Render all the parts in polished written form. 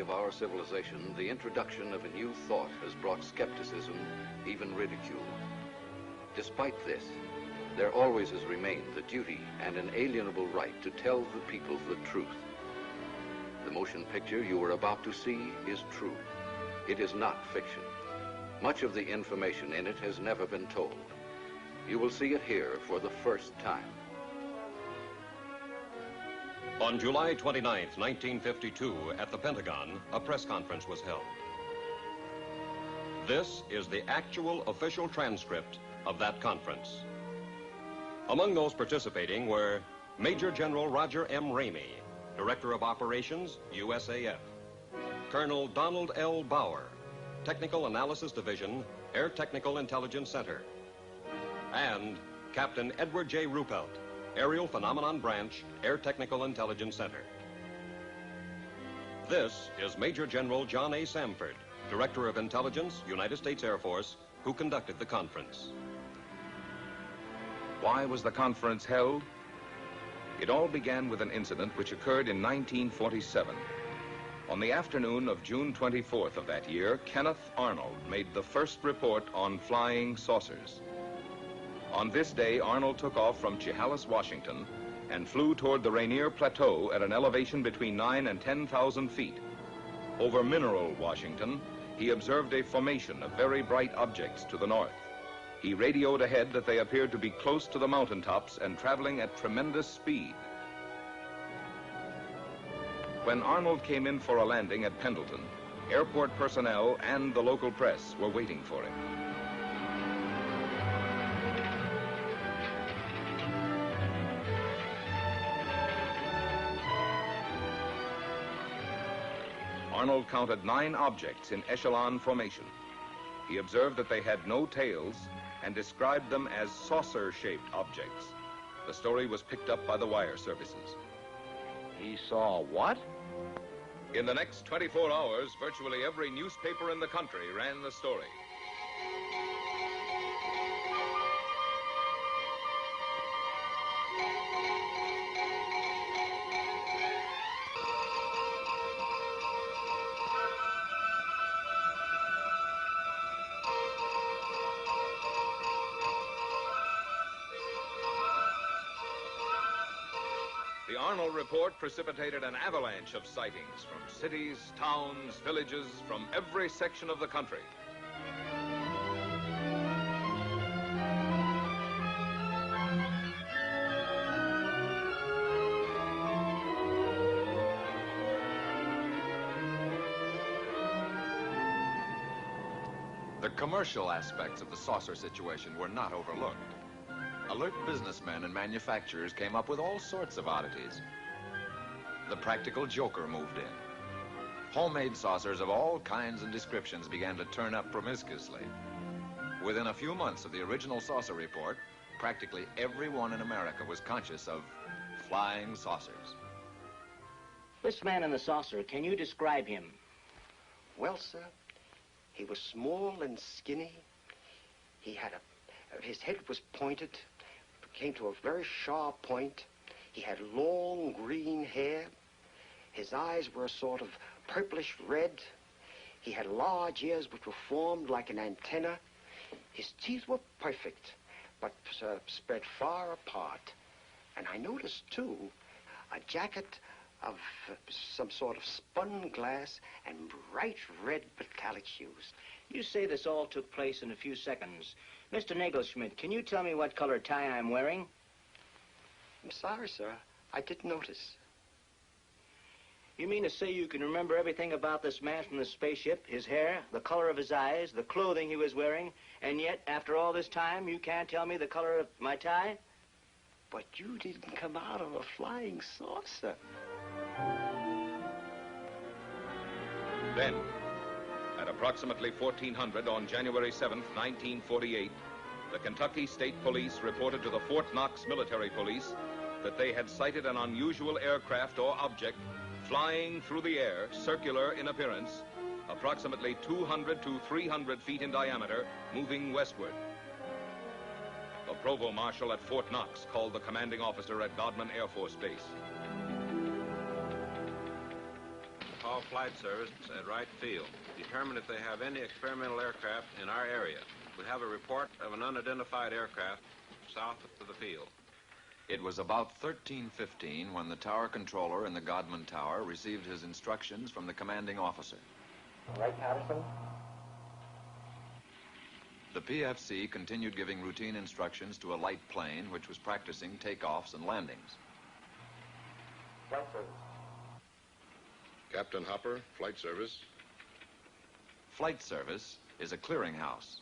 of our civilization, the introduction of a new thought has brought skepticism, even ridicule. Despite this, there always has remained the duty and inalienable right to tell the people the truth. The motion picture you are about to see is true. It is not fiction. Much of the information in it has never been told. You will see it here for the first time. On July 29, 1952, at the Pentagon, a press conference was held. This is the actual official transcript of that conference. Among those participating were Major General Roger M. Ramey, Director of Operations, USAF, Colonel Donald L. Bauer, Technical Analysis Division, Air Technical Intelligence Center, and Captain Edward J. Ruppelt, Aerial Phenomenon Branch, Air Technical Intelligence Center. This is Major General John A. Samford, Director of Intelligence, United States Air Force, who conducted the conference. Why was the conference held? It all began with an incident which occurred in 1947. On the afternoon of June 24th of that year, Kenneth Arnold made the first report on flying saucers. On this day, Arnold took off from Chehalis, Washington, and flew toward the Rainier Plateau at an elevation between 9,000 and 10,000 feet. Over Mineral, Washington, he observed a formation of very bright objects to the north. He radioed ahead that they appeared to be close to the mountaintops and traveling at tremendous speed. When Arnold came in for a landing at Pendleton, airport personnel and the local press were waiting for him. Arnold counted 9 objects in echelon formation. He observed that they had no tails and described them as saucer-shaped objects. The story was picked up by the wire services. He saw what? In the next 24 hours, virtually every newspaper in the country ran the story. The Arnold report precipitated an avalanche of sightings from cities, towns, villages, from every section of the country. The commercial aspects of the saucer situation were not overlooked. Alert businessmen and manufacturers came up with all sorts of oddities. The practical joker moved in. Homemade saucers of all kinds and descriptions began to turn up promiscuously. Within a few months of the original saucer report, practically everyone in America was conscious of flying saucers. This man in the saucer, can you describe him? Well, sir, he was small and skinny. He had his head was pointed, came to a very sharp point. He had long green hair. His eyes were a sort of purplish red. He had large ears which were formed like an antenna. His teeth were perfect, but spread far apart. And I noticed, too, a jacket of some sort of spun glass and bright red metallic hues. You say this all took place in a few seconds. Mr. Nagelschmidt, can you tell me what color tie I'm wearing? I'm sorry, sir. I didn't notice. You mean to say you can remember everything about this man from the spaceship, his hair, the color of his eyes, the clothing he was wearing, and yet, after all this time, you can't tell me the color of my tie? But you didn't come out of a flying saucer. Then, at approximately 1400 on January 7th, 1948, the Kentucky State Police reported to the Fort Knox Military Police that they had sighted an unusual aircraft or object flying through the air, circular in appearance, approximately 200 to 300 feet in diameter, moving westward. The Provost Marshal at Fort Knox called the commanding officer at Godman Air Force Base. call flight service at Wright Field. Determine if they have any experimental aircraft in our area. We have a report of an unidentified aircraft south of the field. It was about 13:15 when the tower controller in the Godman Tower received his instructions from the commanding officer. Right, Patterson? The PFC continued giving routine instructions to a light plane which was practicing takeoffs and landings. Flight service. Captain Hopper, flight service. Flight service is a clearinghouse.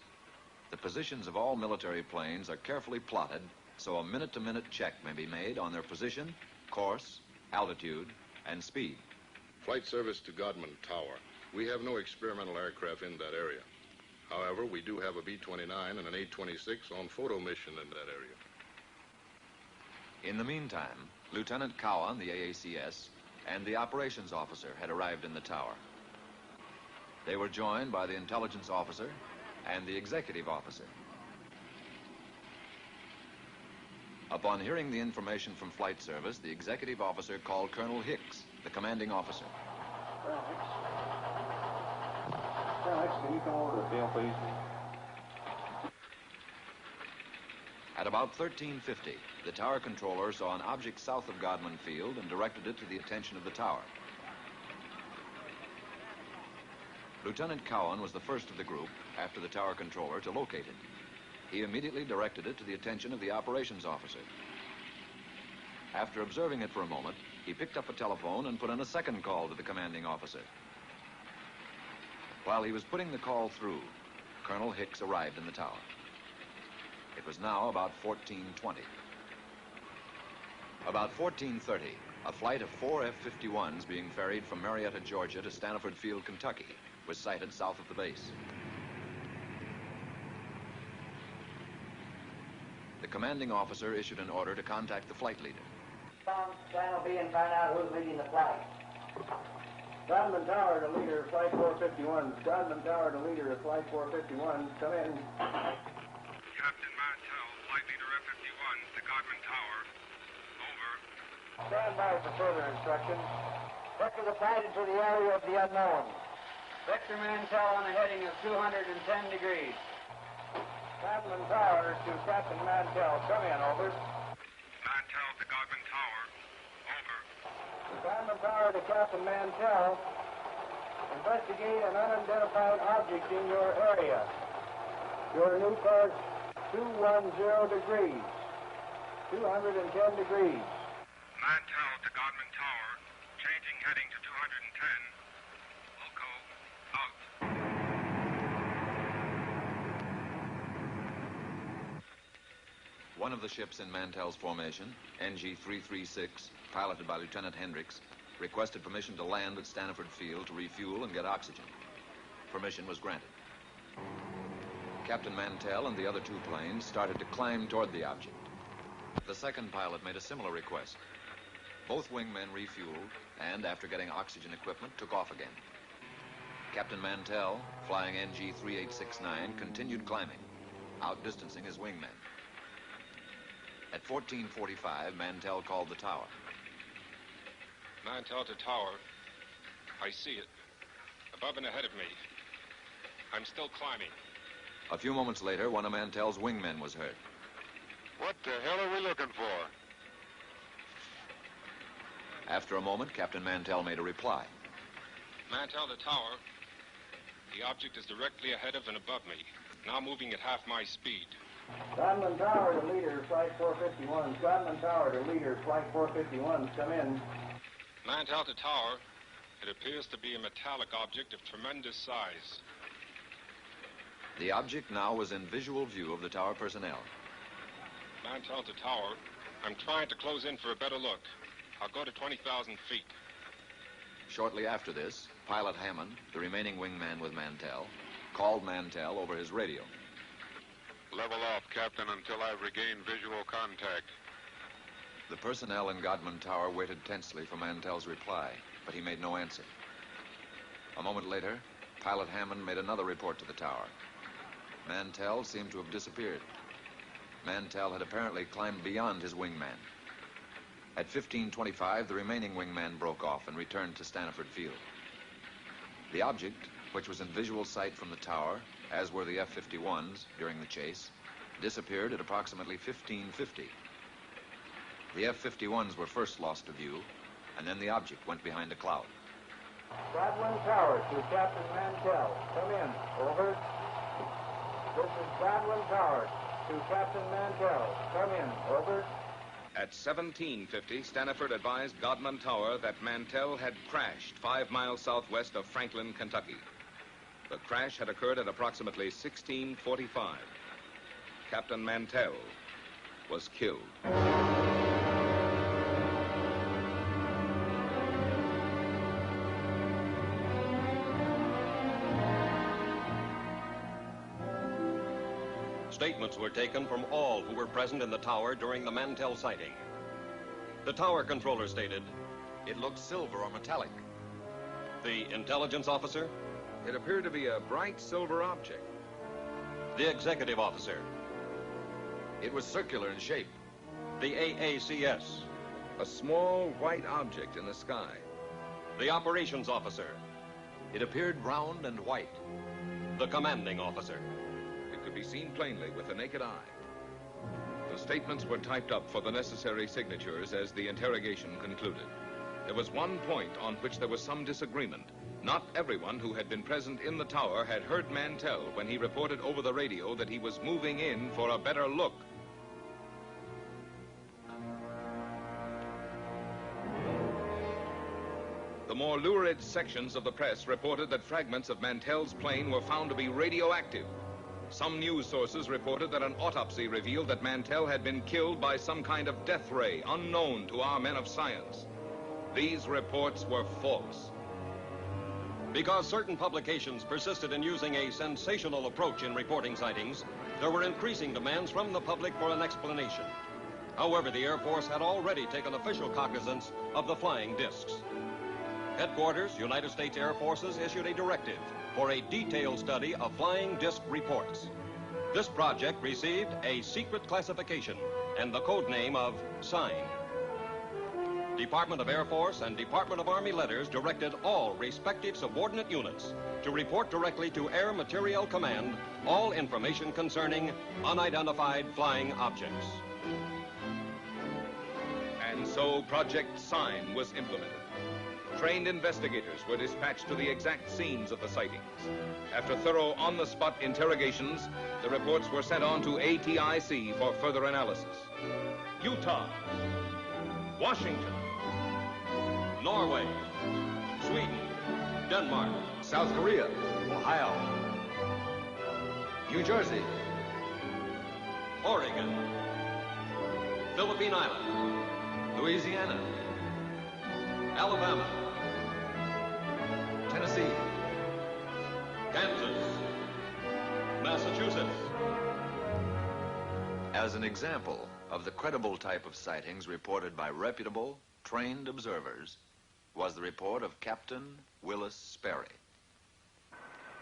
The positions of all military planes are carefully plotted so a minute-to-minute check may be made on their position, course, altitude, and speed. Flight service to Godman Tower. We have no experimental aircraft in that area. However, we do have a B-29 and an A-26 on photo mission in that area. In the meantime, Lieutenant Cowan, the AACS, and the operations officer had arrived in the tower. They were joined by the intelligence officer and the executive officer. Upon hearing the information from flight service, the executive officer called Colonel Hicks, the commanding officer. Colonel Hicks, can you come over to the field, please? At about 13:50, the tower controller saw an object south of Godman Field and directed it to the attention of the tower. Lieutenant Cowan was the first of the group, after the tower controller, to locate it. He immediately directed it to the attention of the operations officer. After observing it for a moment, he picked up a telephone and put in a second call to the commanding officer. While he was putting the call through, Colonel Hicks arrived in the tower. It was now about 14:20. About 14:30, a flight of 4 F-51s being ferried from Marietta, Georgia to Stanford Field, Kentucky, was sighted south of the base. The commanding officer issued an order to contact the flight leader. Plan will be and find out who's leading the flight. Godman Tower to leader, flight 451. Godman Tower to leader, flight 451. Come in. Captain Mantell, flight leader F-51 to Godman Tower. Over. Stand by for further instructions. Vector the flight into the area of the unknown. Vector Mantell on a heading of 210 degrees. Godman Tower to Captain Mantell. Come in, over. Mantell to Godman Tower. Over. Godman Tower to Captain Mantell. Investigate an unidentified object in your area. Your new course, 210 degrees. 210 degrees. Mantell to Godman Tower. Changing heading to 210. Loco, out. One of the ships in Mantell's formation, NG-336, piloted by Lieutenant Hendricks, requested permission to land at Stanford Field to refuel and get oxygen. Permission was granted. Captain Mantell and the other two planes started to climb toward the object. The second pilot made a similar request. Both wingmen refueled and, after getting oxygen equipment, took off again. Captain Mantell, flying NG-3869, continued climbing, outdistancing his wingmen. At 14:45, Mantell called the tower. Mantell to Tower. I see it. Above and ahead of me. I'm still climbing. A few moments later, one of Mantell's wingmen was heard. What the hell are we looking for? After a moment, Captain Mantell made a reply. Mantell to Tower. The object is directly ahead of and above me. Now moving at half my speed. Godman Tower to leader, flight 451. Godman Tower to leader, flight 451. Come in. Mantell to Tower. It appears to be a metallic object of tremendous size. The object now was in visual view of the tower personnel. Mantell to Tower. I'm trying to close in for a better look. I'll go to 20,000 feet. Shortly after this, Pilot Hammond, the remaining wingman with Mantell, called Mantell over his radio. Level off, Captain, until I've regained visual contact. The personnel in Godman Tower waited tensely for Mantell's reply, but he made no answer. A moment later, Pilot Hammond made another report to the tower. Mantell seemed to have disappeared. Mantell had apparently climbed beyond his wingman. At 15:25, the remaining wingman broke off and returned to Stanford Field. The object, which was in visual sight from the tower, as were the F-51s during the chase, disappeared at approximately 1550. The F-51s were first lost to view, and then the object went behind a cloud. Godwin Tower to Captain Mantell. Come in. Over. This is Godwin Tower to Captain Mantell. Come in. Over. At 1750, Staniford advised Godman Tower that Mantell had crashed 5 miles southwest of Franklin, Kentucky. The crash had occurred at approximately 1645. Captain Mantell was killed. Statements were taken from all who were present in the tower during the Mantell sighting. The tower controller stated, It looked silver or metallic. the intelligence officer, It appeared to be a bright silver object. the executive officer, It was circular in shape. the AACS, A small white object in the sky. the operations officer, It appeared round and white. the commanding officer. It could be seen plainly with the naked eye. The statements were typed up for the necessary signatures as the interrogation concluded. There was one point on which there was some disagreement. Not everyone who had been present in the tower had heard Mantell when he reported over the radio that he was moving in for a better look. The more lurid sections of the press reported that fragments of Mantell's plane were found to be radioactive. Some news sources reported that an autopsy revealed that Mantell had been killed by some kind of death ray unknown to our men of science. These reports were false. Because certain publications persisted in using a sensational approach in reporting sightings, there were increasing demands from the public for an explanation. However, the Air Force had already taken official cognizance of the flying discs. Headquarters, United States Air Forces, issued a directive for a detailed study of flying disc reports. This project received a secret classification and the code name of SIGN. Department of Air Force and Department of Army letters directed all respective subordinate units to report directly to Air Materiel Command all information concerning unidentified flying objects. And so Project SIGN was implemented. Trained investigators were dispatched to the exact scenes of the sightings. After thorough on-the-spot interrogations, the reports were sent on to ATIC for further analysis. Utah, Washington, Norway, Sweden, Denmark, South Korea, Ohio, New Jersey, Oregon, Philippine Island, Louisiana, Alabama, Tennessee, Kansas, Massachusetts. As an example of the credible type of sightings reported by reputable, trained observers was the report of Captain Willis Sperry.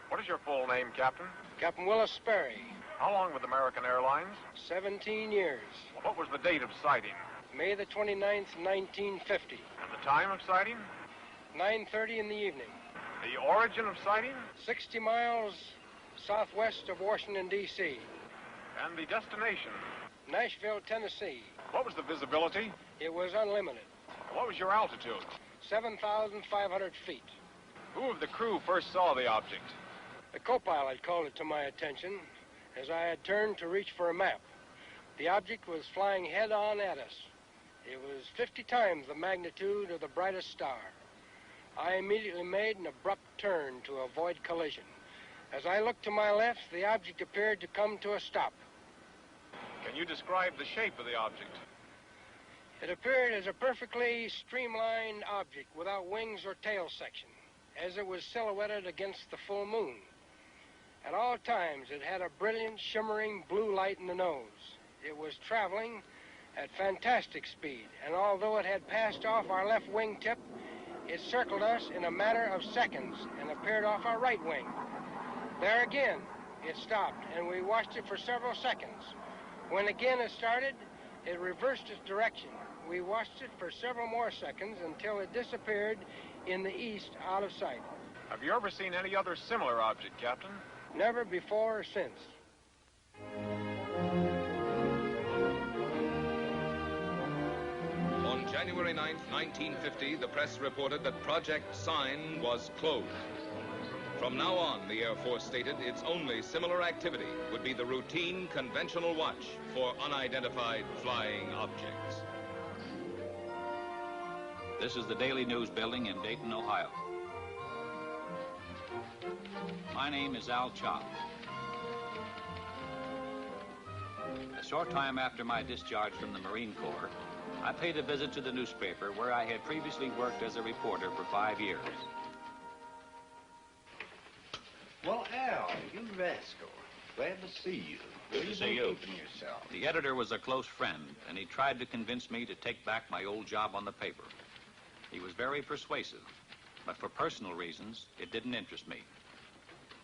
What is your full name, Captain? Captain Willis Sperry, How long with American Airlines? 17 years. What was the date of sighting? May the 29th, 1950. And the time of sighting? 9:30 in the evening. The origin of sighting? 60 miles southwest of Washington, D.C. And the destination? Nashville, Tennessee. What was the visibility? It was unlimited. What was your altitude? 7,500 feet. Who of the crew first saw the object? The co-pilot called it to my attention as I had turned to reach for a map. The object was flying head-on at us. It was 50 times the magnitude of the brightest star. I immediately made an abrupt turn to avoid collision. As I looked to my left, the object appeared to come to a stop. Can you describe the shape of the object? It appeared as a perfectly streamlined object without wings or tail section, as it was silhouetted against the full moon. At all times, it had a brilliant, shimmering blue light in the nose. It was traveling at fantastic speed, and although it had passed off our left wingtip, it circled us in a matter of seconds and appeared off our right wing. There again, it stopped, and we watched it for several seconds. When again it started, it reversed its direction. We watched it for several more seconds until it disappeared in the east out of sight. Have you ever seen any other similar object, Captain? Never before or since. On January 9th, 1950, the press reported that Project Sign was closed. From now on, the Air Force stated its only similar activity would be the routine conventional watch for unidentified flying objects. This is the Daily News building in Dayton, Ohio. My name is Al Chop. A short time after my discharge from the Marine Corps, I paid a visit to the newspaper where I had previously worked as a reporter for 5 years. Well, Al, you rascal. Glad to see you. Good to see you. Keeping yourself. The editor was a close friend, and he tried to convince me to take back my old job on the paper. He was very persuasive, but for personal reasons, it didn't interest me.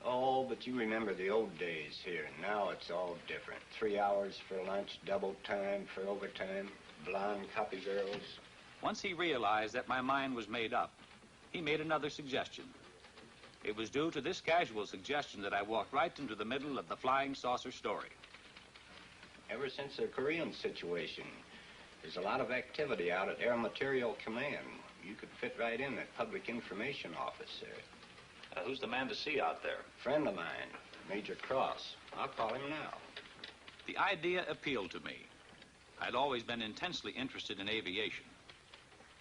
Oh, but you remember the old days here. Now it's all different. 3 hours for lunch, double time for overtime, blonde copy girls. Once he realized that my mind was made up, he made another suggestion. It was due to this casual suggestion that I walked right into the middle of the flying saucer story. Ever since the Korean situation, there's a lot of activity out at Air Material Command. You could fit right in that public information office there. Who's the man to see out there? Friend of mine, Major Cross. I'll call him now. The idea appealed to me. I'd always been intensely interested in aviation.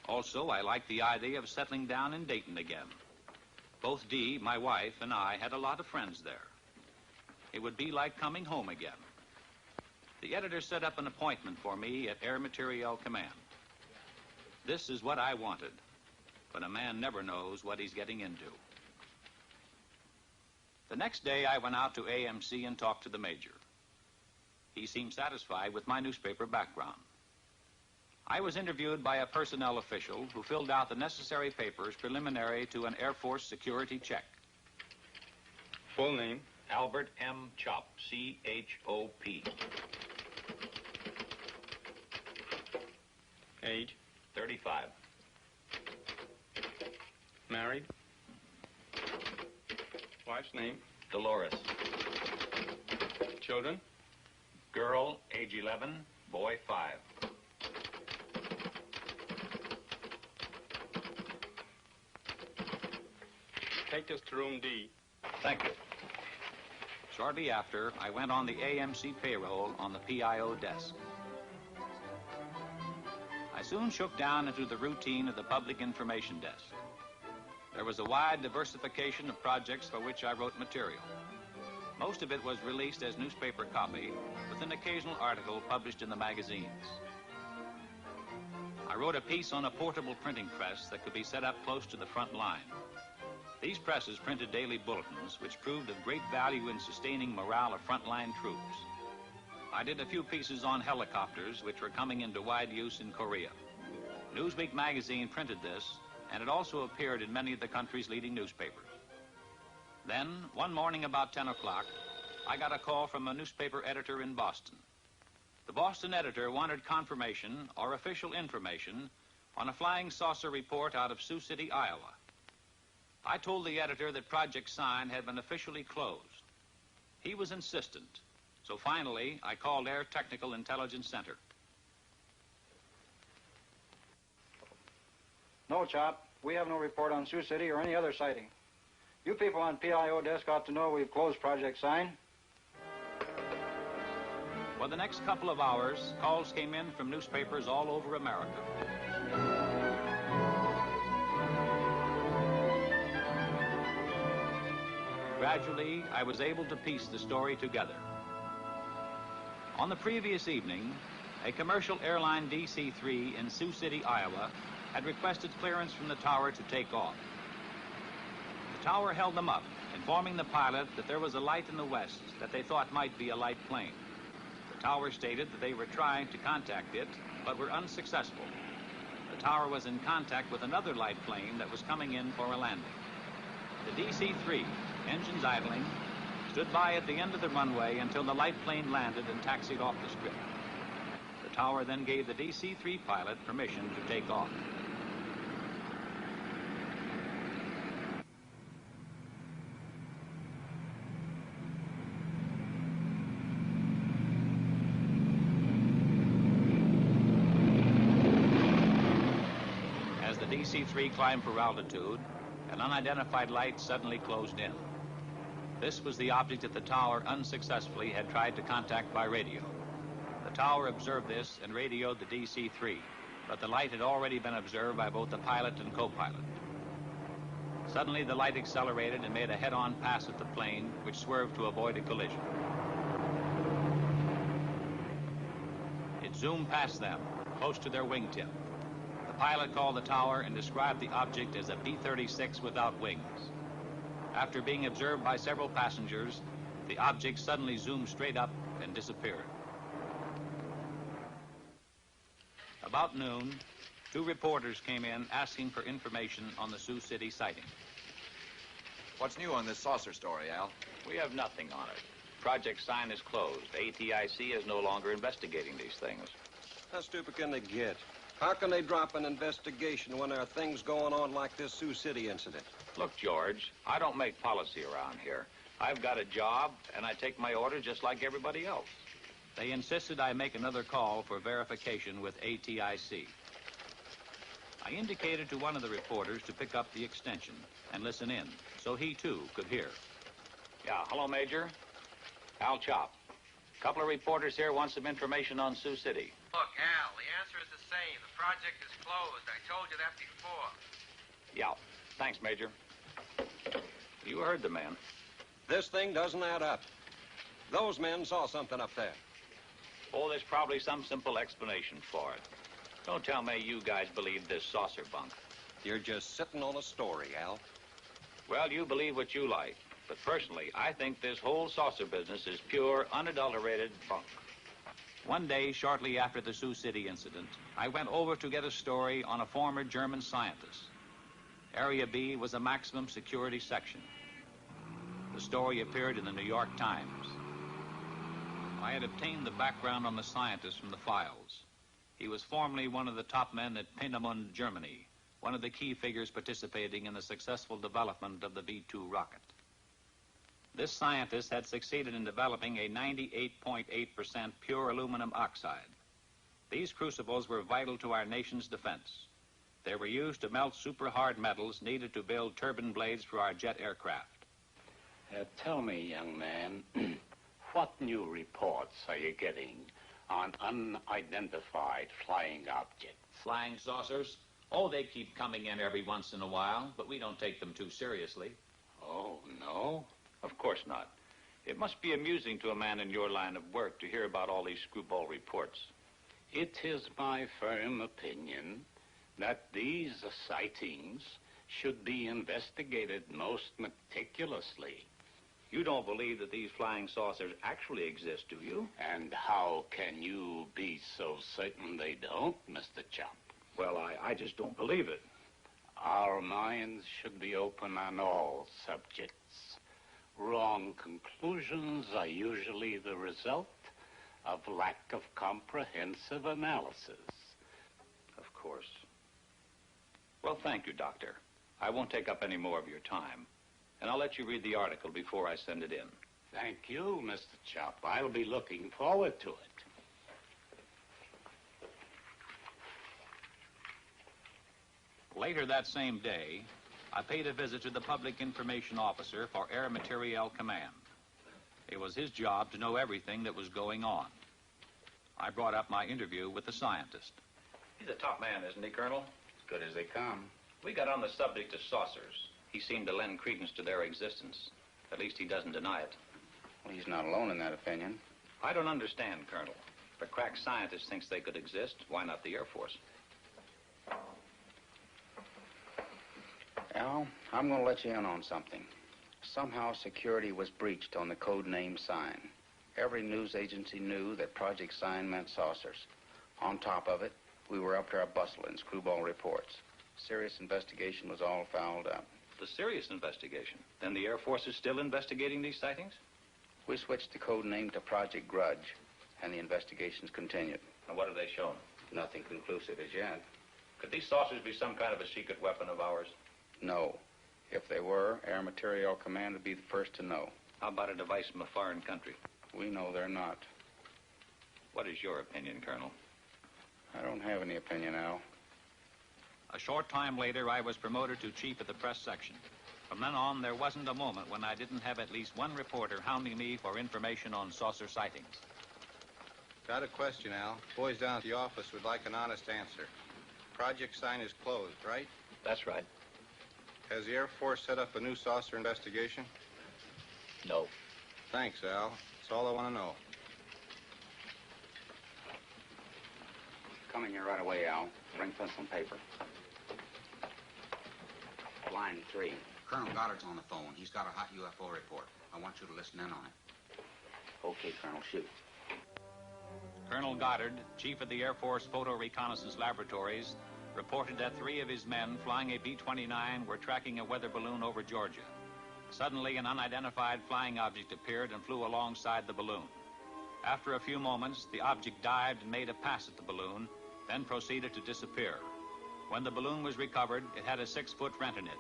Also, I liked the idea of settling down in Dayton again. Both Dee, my wife, and I had a lot of friends there. It would be like coming home again. The editor set up an appointment for me at Air Materiel Command. This is what I wanted, but a man never knows what he's getting into. The next day, I went out to AMC and talked to the major. He seemed satisfied with my newspaper background. I was interviewed by a personnel official who filled out the necessary papers preliminary to an Air Force security check. Full name? Albert M. Chop, C-H-O-P. Age? 35. Married? Wife's name? Dolores. Children? Girl, age 11, boy 5. Take us to room D. Thank you. Shortly after, I went on the AMC payroll on the PIO desk. I soon shook down into the routine of the public information desk. There was a wide diversification of projects for which I wrote material. Most of it was released as newspaper copy, with an occasional article published in the magazines. I wrote a piece on a portable printing press that could be set up close to the front line. These presses printed daily bulletins, which proved of great value in sustaining morale of frontline troops. I did a few pieces on helicopters, which were coming into wide use in Korea. Newsweek magazine printed this, and it also appeared in many of the country's leading newspapers. Then, one morning about 10 o'clock, I got a call from a newspaper editor in Boston. The Boston editor wanted confirmation or official information on a flying saucer report out of Sioux City, Iowa. I told the editor that Project Sign had been officially closed. He was insistent, so finally I called Air Technical Intelligence Center. No, Chop. We have no report on Sioux City or any other sighting. You people on PIO desk ought to know we've closed Project Sign. For the next couple of hours, calls came in from newspapers all over America. Gradually, I was able to piece the story together. On the previous evening, a commercial airline DC-3 in Sioux City, Iowa, had requested clearance from the tower to take off. The tower held them up, informing the pilot that there was a light in the west that they thought might be a light plane. The tower stated that they were trying to contact it, but were unsuccessful. The tower was in contact with another light plane that was coming in for a landing. The DC-3, engines idling, stood by at the end of the runway until the light plane landed and taxied off the strip. The tower then gave the DC-3 pilot permission to take off. DC-3 climbed for altitude. An unidentified light suddenly closed in. This was the object that the tower unsuccessfully had tried to contact by radio. The tower observed this and radioed the DC-3, but the light had already been observed by both the pilot and co-pilot. Suddenly, the light accelerated and made a head-on pass at the plane, which swerved to avoid a collision. It zoomed past them, close to their wingtip. The pilot called the tower and described the object as a B-36 without wings. After being observed by several passengers, the object suddenly zoomed straight up and disappeared. About noon, 2 reporters came in asking for information on the Sioux City sighting. What's new on this saucer story, Al? We have nothing on it. Project Sign is closed. ATIC is no longer investigating these things. How stupid can they get? How can they drop an investigation when there are things going on like this Sioux City incident? Look, George, I don't make policy around here. I've got a job, and I take my orders just like everybody else. They insisted I make another call for verification with ATIC. I indicated to one of the reporters to pick up the extension and listen in, so he, too, could hear. Yeah, hello, Major. Al Chop. A couple of reporters here want some information on Sioux City. Look, Al, the answer is the same. The project is closed. I told you that before. Yeah, thanks, Major. You heard the man. This thing doesn't add up. Those men saw something up there. Oh, there's probably some simple explanation for it. Don't tell me you guys believe this saucer bunk. You're just sitting on a story, Al. Well, you believe what you like. But personally, I think this whole saucer business is pure, unadulterated bunk. One day, shortly after the Sioux City incident, I went over to get a story on a former German scientist. Area B was a maximum security section. The story appeared in the New York Times. I had obtained the background on the scientist from the files. He was formerly one of the top men at Peenemünde, Germany, one of the key figures participating in the successful development of the V-2 rocket. This scientist had succeeded in developing a 98.8% pure aluminum oxide. These crucibles were vital to our nation's defense. They were used to melt super-hard metals needed to build turbine blades for our jet aircraft. Tell me, young man, what new reports are you getting on unidentified flying objects? Flying saucers? Oh, they keep coming in every once in a while, but we don't take them too seriously. Oh, no? Of course not. It must be amusing to a man in your line of work to hear about all these screwball reports. It is my firm opinion that these sightings should be investigated most meticulously. You don't believe that these flying saucers actually exist, do you? And how can you be so certain they don't, Mr. Chop? Well, I just don't believe it. Our minds should be open on all subjects. Wrong conclusions are usually the result of lack of comprehensive analysis. Of course. Well, thank you, Doctor. I won't take up any more of your time. And I'll let you read the article before I send it in. Thank you, Mr. Chop. I'll be looking forward to it. Later that same day, I paid a visit to the Public Information Officer for Air Materiel Command. It was his job to know everything that was going on. I brought up my interview with the scientist. He's a top man, isn't he, Colonel? As good as they come. We got on the subject of saucers. He seemed to lend credence to their existence. At least he doesn't deny it. Well, he's not alone in that opinion. I don't understand, Colonel. If a crack scientist thinks they could exist, why not the Air Force? Al, I'm going to let you in on something. Somehow security was breached on the code name Sign. Every news agency knew that Project Sign meant saucers. On top of it, we were up to our bustle in screwball reports. Serious investigation was all fouled up. The serious investigation? Then the Air Force is still investigating these sightings? We switched the code name to Project Grudge, and the investigations continued. And what have they shown? Nothing conclusive as yet. Could these saucers be some kind of a secret weapon of ours? No. If they were, Air Materiel Command would be the first to know. How about a device from a foreign country? We know they're not. What is your opinion, Colonel? I don't have any opinion, Al. A short time later, I was promoted to chief of the press section. From then on, there wasn't a moment when I didn't have at least one reporter hounding me for information on saucer sightings. Got a question, Al. Boys down at the office would like an honest answer. Project sign is closed, right? That's right. Has the Air Force set up a new saucer investigation? No. Thanks, Al. That's all I want to know. Coming here right away, Al. Bring pencil and paper. Line 3. Colonel Goddard's on the phone. He's got a hot UFO report. I want you to listen in on it. Okay, Colonel, shoot. Colonel Goddard, chief of the Air Force Photo Reconnaissance Laboratories, reported that 3 of his men flying a B-29 were tracking a weather balloon over Georgia. Suddenly, an unidentified flying object appeared and flew alongside the balloon. After a few moments, the object dived and made a pass at the balloon, then proceeded to disappear. When the balloon was recovered, it had a 6-foot rent in it.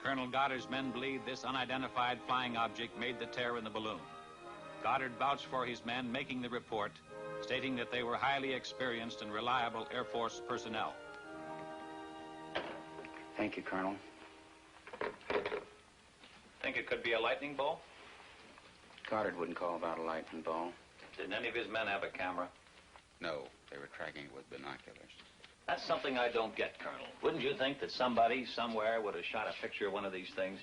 Colonel Goddard's men believed this unidentified flying object made the tear in the balloon. Goddard vouched for his men making the report, stating that they were highly experienced and reliable Air Force personnel. Thank you, Colonel. Think it could be a lightning bolt? Goddard wouldn't call that a lightning ball. Didn't any of his men have a camera? No, they were tracking it with binoculars. That's something I don't get, Colonel. Wouldn't you think that somebody, somewhere, would have shot a picture of one of these things?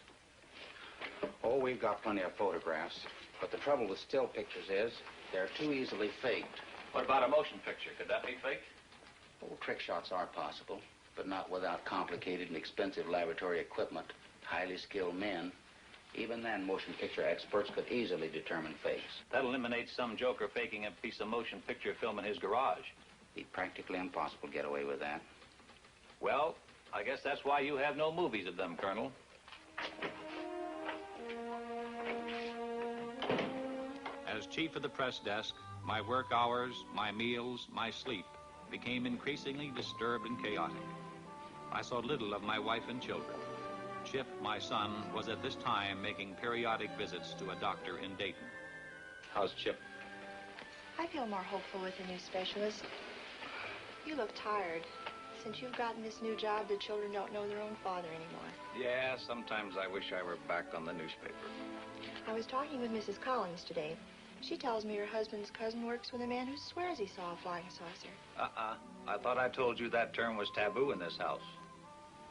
Oh, we've got plenty of photographs. But the trouble with still pictures is they're too easily faked. What about a motion picture? Could that be faked? Oh, trick shots are possible, but not without complicated and expensive laboratory equipment, highly skilled men. Even then, motion picture experts could easily determine fakes. That eliminates some joker faking a piece of motion picture film in his garage. It'd be practically impossible to get away with that. Well, I guess that's why you have no movies of them, Colonel. As chief of the press desk, my work hours, my meals, my sleep became increasingly disturbed and chaotic. I saw little of my wife and children. Chip, my son, was at this time making periodic visits to a doctor in Dayton. How's Chip? I feel more hopeful with the new specialist. You look tired. Since you've gotten this new job, the children don't know their own father anymore. Yeah, sometimes I wish I were back on the newspaper. I was talking with Mrs. Collins today. She tells me her husband's cousin works with a man who swears he saw a flying saucer. I thought I told you that term was taboo in this house.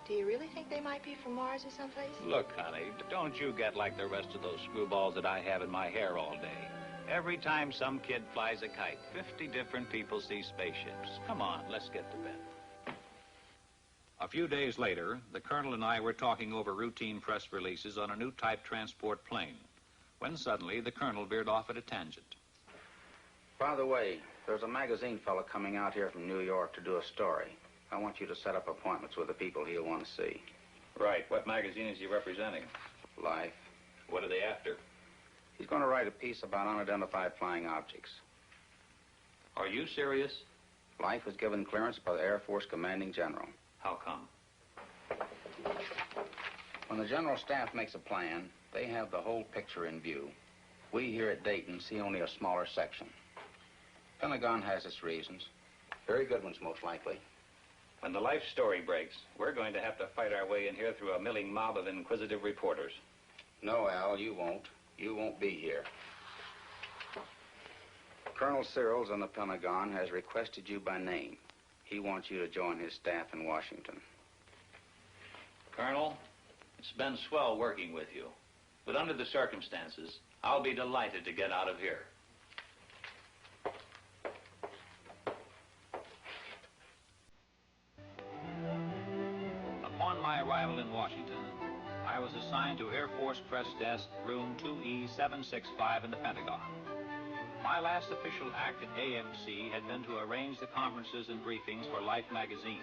Do you really think they might be from Mars or someplace? Look, honey, don't you get like the rest of those screwballs that I have in my hair all day. Every time some kid flies a kite, 50 different people see spaceships. Come on, let's get to bed. A few days later, the colonel and I were talking over routine press releases on a new type transport plane, when suddenly the colonel veered off at a tangent. By the way, there's a magazine fellow coming out here from New York to do a story. I want you to set up appointments with the people he'll want to see. Right. What magazine is he representing? Life. What are they after? He's going to write a piece about unidentified flying objects. Are you serious? Life was given clearance by the Air Force Commanding General. How come? When the General Staff makes a plan, they have the whole picture in view. We here at Dayton see only a smaller section. Pentagon has its reasons. Very good ones, most likely. When the Life story breaks, we're going to have to fight our way in here through a milling mob of inquisitive reporters. No, Al, you won't. You won't be here. Colonel Searles in the Pentagon has requested you by name. He wants you to join his staff in Washington. Colonel, it's been swell working with you. But under the circumstances, I'll be delighted to get out of here. Upon my arrival in Washington, I was assigned to Air Force Press Desk, room 2E765 in the Pentagon. My last official act at AFC had been to arrange the conferences and briefings for Life magazine.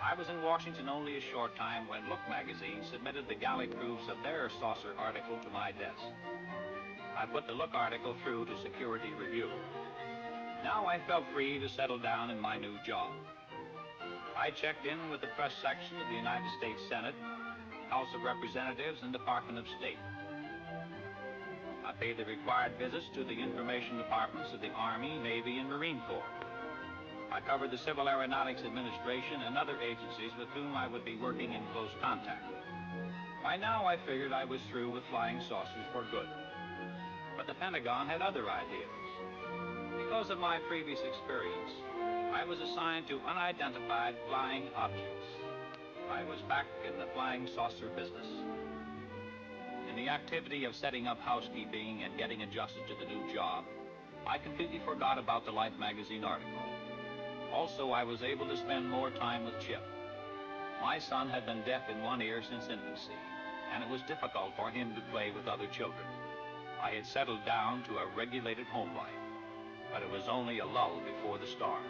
I was in Washington only a short time when Look magazine submitted the galley proofs of their saucer article to my desk. I put the Look article through to security review. Now I felt free to settle down in my new job. I checked in with the press section of the United States Senate, House of Representatives, and Department of State. I paid the required visits to the information departments of the Army, Navy, and Marine Corps. I covered the Civil Aeronautics Administration and other agencies with whom I would be working in close contact. By now, I figured I was through with flying saucers for good. But the Pentagon had other ideas. Because of my previous experience, I was assigned to unidentified flying objects. I was back in the flying saucer business. In the activity of setting up housekeeping and getting adjusted to the new job, I completely forgot about the Life magazine article. Also, I was able to spend more time with Chip. My son had been deaf in one ear since infancy, and it was difficult for him to play with other children. I had settled down to a regulated home life, but it was only a lull before the storm.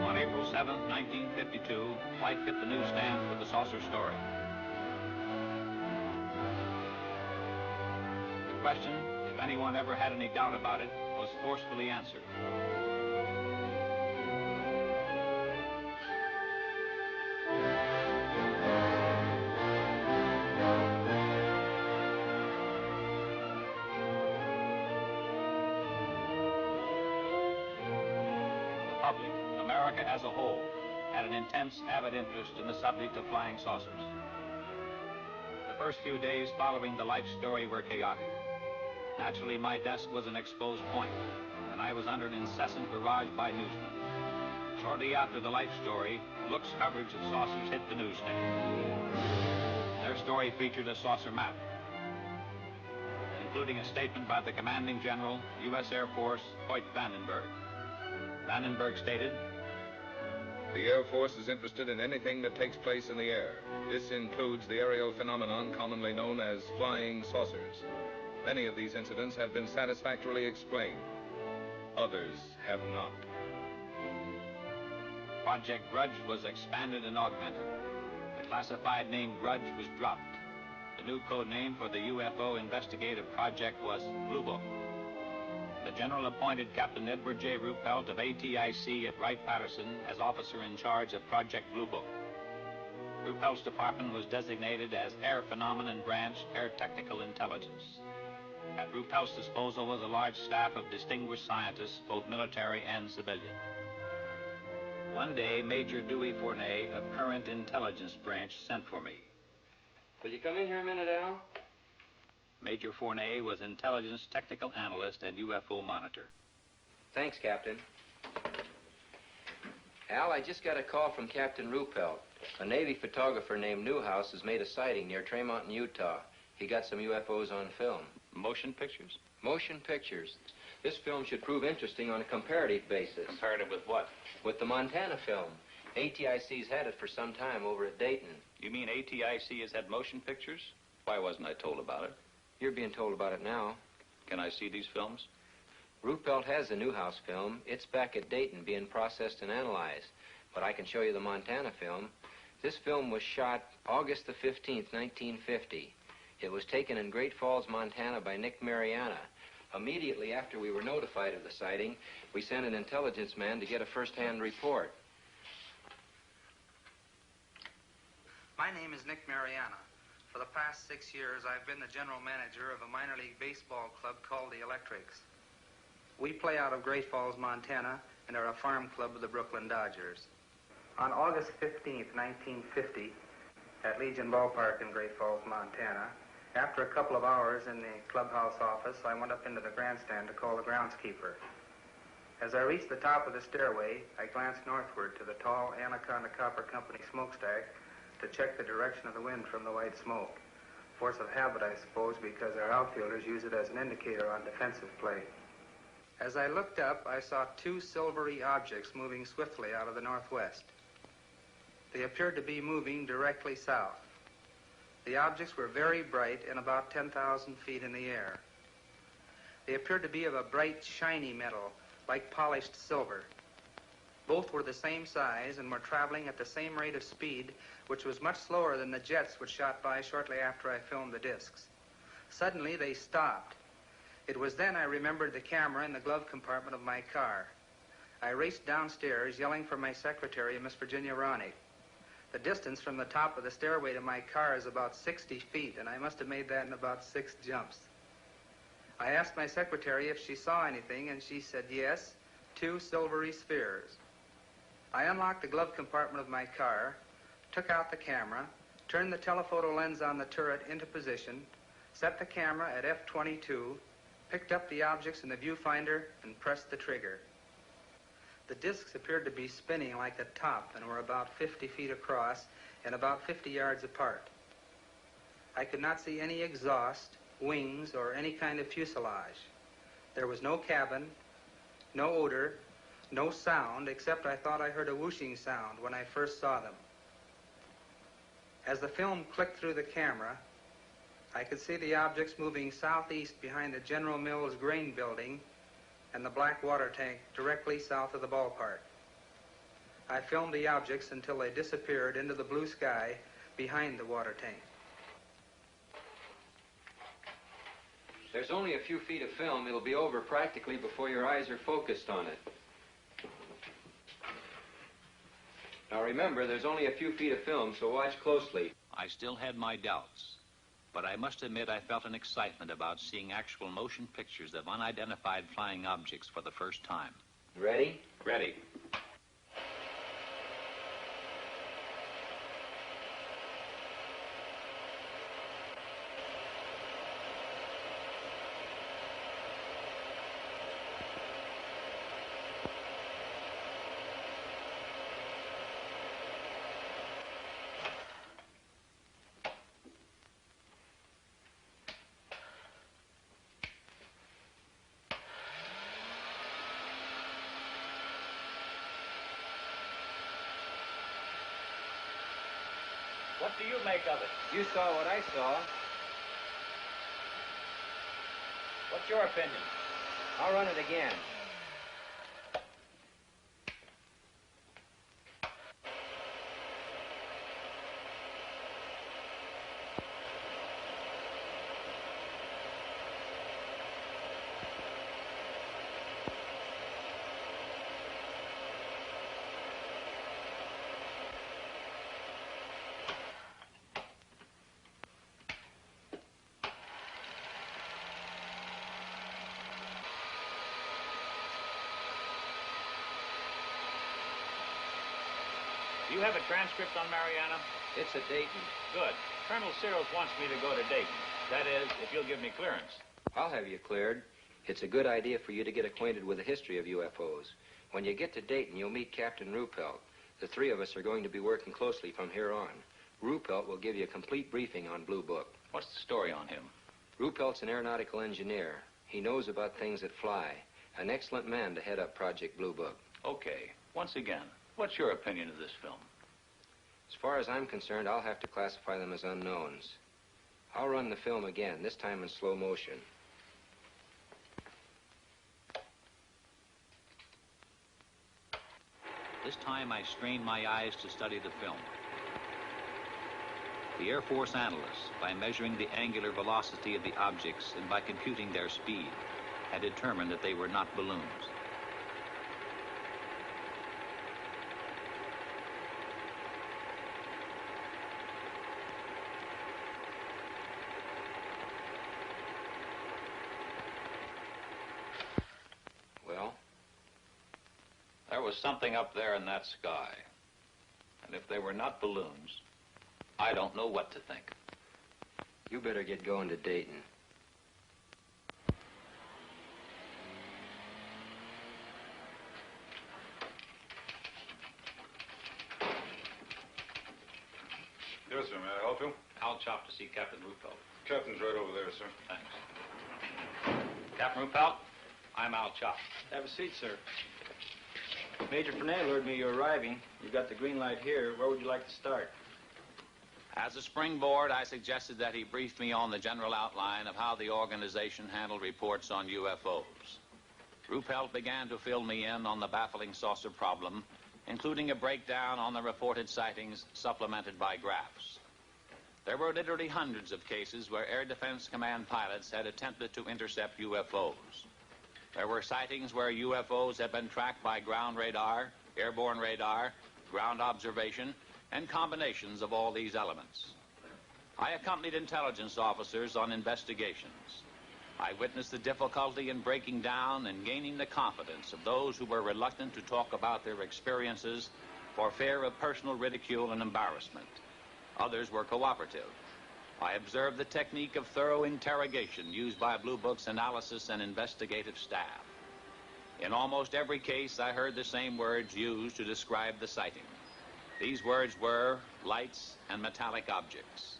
On April 7th, 1952, Life hit the newsstand with the saucer story. The question, if anyone ever had any doubt about it, was forcefully answered. The public, America as a whole, had an intense, avid interest in the subject of flying saucers. The first few days following the Life story were chaotic. Naturally, my desk was an exposed point, and I was under an incessant barrage by newsmen. Shortly after the Life story, Look's coverage of saucers hit the newsstand. Their story featured a saucer map, including a statement by the commanding general, U.S. Air Force, Hoyt Vandenberg. Vandenberg stated, "The Air Force is interested in anything that takes place in the air. This includes the aerial phenomenon commonly known as flying saucers. Many of these incidents have been satisfactorily explained. Others have not." Project Grudge was expanded and augmented. The classified name Grudge was dropped. The new code name for the UFO investigative project was Blue Book. The general appointed Captain Edward J. Ruppelt of ATIC at Wright-Patterson as officer in charge of Project Blue Book. Ruppelt's department was designated as Air Phenomenon Branch Air Technical Intelligence. At Ruppelt's disposal was a large staff of distinguished scientists, both military and civilian. One day, Major Dewey Fournay of Current Intelligence Branch sent for me. Will you come in here a minute, Al? Major Fournay was intelligence technical analyst and UFO monitor. Thanks, Captain. Al, I just got a call from Captain Ruppelt. A Navy photographer named Newhouse has made a sighting near Tremont in Utah. He got some UFOs on film. Motion pictures? Motion pictures. This film should prove interesting on a comparative basis. Comparative with what? With the Montana film. ATIC's had it for some time over at Dayton. You mean ATIC has had motion pictures? Why wasn't I told about it? You're being told about it now. Can I see these films? Ruppelt has the Newhouse film. It's back at Dayton being processed and analyzed. But I can show you the Montana film. This film was shot August the 15th, 1950. It was taken in Great Falls, Montana by Nick Mariana. Immediately after we were notified of the sighting, we sent an intelligence man to get a first-hand report. My name is Nick Mariana. For the past 6 years, I've been the general manager of a minor league baseball club called the Electrics. We play out of Great Falls, Montana, and are a farm club of the Brooklyn Dodgers. On August 15th, 1950, at Legion Ballpark in Great Falls, Montana, after a couple of hours in the clubhouse office, I went up into the grandstand to call the groundskeeper. As I reached the top of the stairway, I glanced northward to the tall Anaconda Copper Company smokestack to check the direction of the wind from the white smoke. Force of habit, I suppose, because our outfielders use it as an indicator on defensive play. As I looked up, I saw two silvery objects moving swiftly out of the northwest. They appeared to be moving directly south. The objects were very bright and about 10,000 feet in the air. They appeared to be of a bright, shiny metal, like polished silver. Both were the same size and were traveling at the same rate of speed, which was much slower than the jets which shot by shortly after I filmed the discs. Suddenly, they stopped. It was then I remembered the camera in the glove compartment of my car. I raced downstairs, yelling for my secretary, Miss Virginia Roney. The distance from the top of the stairway to my car is about 60 feet, and I must have made that in about 6 jumps. I asked my secretary if she saw anything, and she said yes, 2 silvery spheres. I unlocked the glove compartment of my car, took out the camera, turned the telephoto lens on the turret into position, set the camera at f/22, picked up the objects in the viewfinder, and pressed the trigger. The discs appeared to be spinning like a top and were about 50 feet across and about 50 yards apart. I could not see any exhaust, wings, or any kind of fuselage. There was no cabin, no odor, no sound, except I thought I heard a whooshing sound when I first saw them. As the film clicked through the camera, I could see the objects moving southeast behind the General Mills grain building and the black water tank directly south of the ballpark. I filmed the objects until they disappeared into the blue sky behind the water tank. There's only a few feet of film. It'll be over practically before your eyes are focused on it. Now remember, there's only a few feet of film, so watch closely. I still had my doubts, but I must admit I felt an excitement about seeing actual motion pictures of unidentified flying objects for the first time. Ready? Ready. What do you make of it? You saw what I saw. What's your opinion? I'll run it again. Do you have a transcript on Mariana? It's at Dayton. Good. Colonel Searles wants me to go to Dayton. That is, if you'll give me clearance. I'll have you cleared. It's a good idea for you to get acquainted with the history of UFOs. When you get to Dayton, you'll meet Captain Ruppelt. The 3 of us are going to be working closely from here on. Ruppelt will give you a complete briefing on Blue Book. What's the story on him? Ruppelt's an aeronautical engineer. He knows about things that fly. An excellent man to head up Project Blue Book. Okay. Once again, what's your opinion of this film? As far as I'm concerned, I'll have to classify them as unknowns. I'll run the film again, this time in slow motion. This time I strained my eyes to study the film. The Air Force analysts, by measuring the angular velocity of the objects and by computing their speed, had determined that they were not balloons. Well? There was something up there in that sky. And if they were not balloons, I don't know what to think. You better get going to Dayton. Yes, sir. May I help you? I'll chop to see Captain Ruppelt. Captain's right over there, sir. Thanks. Captain Ruppelt, I'm Al Chop. Have a seat, sir. Major Fernand lured me you're arriving. You got the green light here. Where would you like to start? As a springboard, I suggested that he brief me on the general outline of how the organization handled reports on UFOs. Ruppelt began to fill me in on the baffling saucer problem, including a breakdown on the reported sightings supplemented by graphs. There were literally hundreds of cases where Air Defense Command pilots had attempted to intercept UFOs. There were sightings where UFOs had been tracked by ground radar, airborne radar, ground observation, and combinations of all these elements. I accompanied intelligence officers on investigations. I witnessed the difficulty in breaking down and gaining the confidence of those who were reluctant to talk about their experiences for fear of personal ridicule and embarrassment. Others were cooperative. I observed the technique of thorough interrogation used by Blue Book's analysis and investigative staff. In almost every case, I heard the same words used to describe the sighting. These words were lights and metallic objects.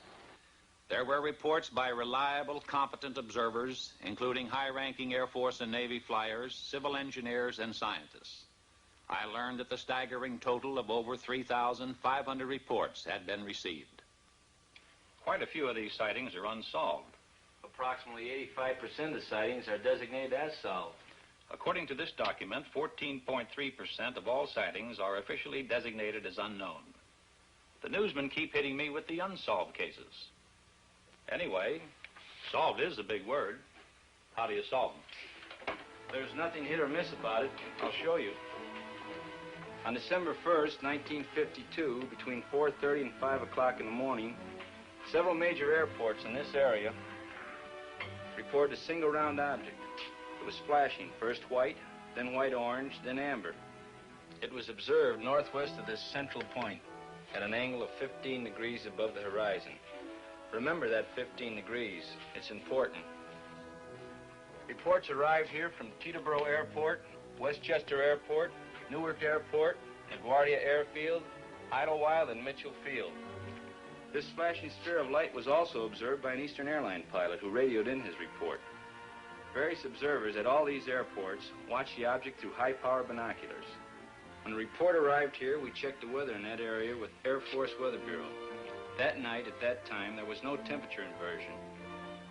There were reports by reliable, competent observers, including high-ranking Air Force and Navy flyers, civil engineers, and scientists. I learned that the staggering total of over 3,500 reports had been received. Quite a few of these sightings are unsolved. Approximately 85% of the sightings are designated as solved. According to this document, 14.3% of all sightings are officially designated as unknown. The newsmen keep hitting me with the unsolved cases. Anyway, solved is a big word. How do you solve them? There's nothing hit or miss about it. I'll show you. On December 1st, 1952, between 4:30 and 5 o'clock in the morning, several major airports in this area reported a single round object. It was flashing, first white, then white-orange, then amber. It was observed northwest of this central point at an angle of 15 degrees above the horizon. Remember that 15 degrees. It's important. Reports arrived here from Teterboro Airport, Westchester Airport, Newark Airport, LaGuardia Airfield, Idlewild, and Mitchell Field. This flashing sphere of light was also observed by an Eastern Airline pilot who radioed in his report. Various observers at all these airports watched the object through high-power binoculars. When the report arrived here, we checked the weather in that area with Air Force Weather Bureau. That night, at that time, there was no temperature inversion.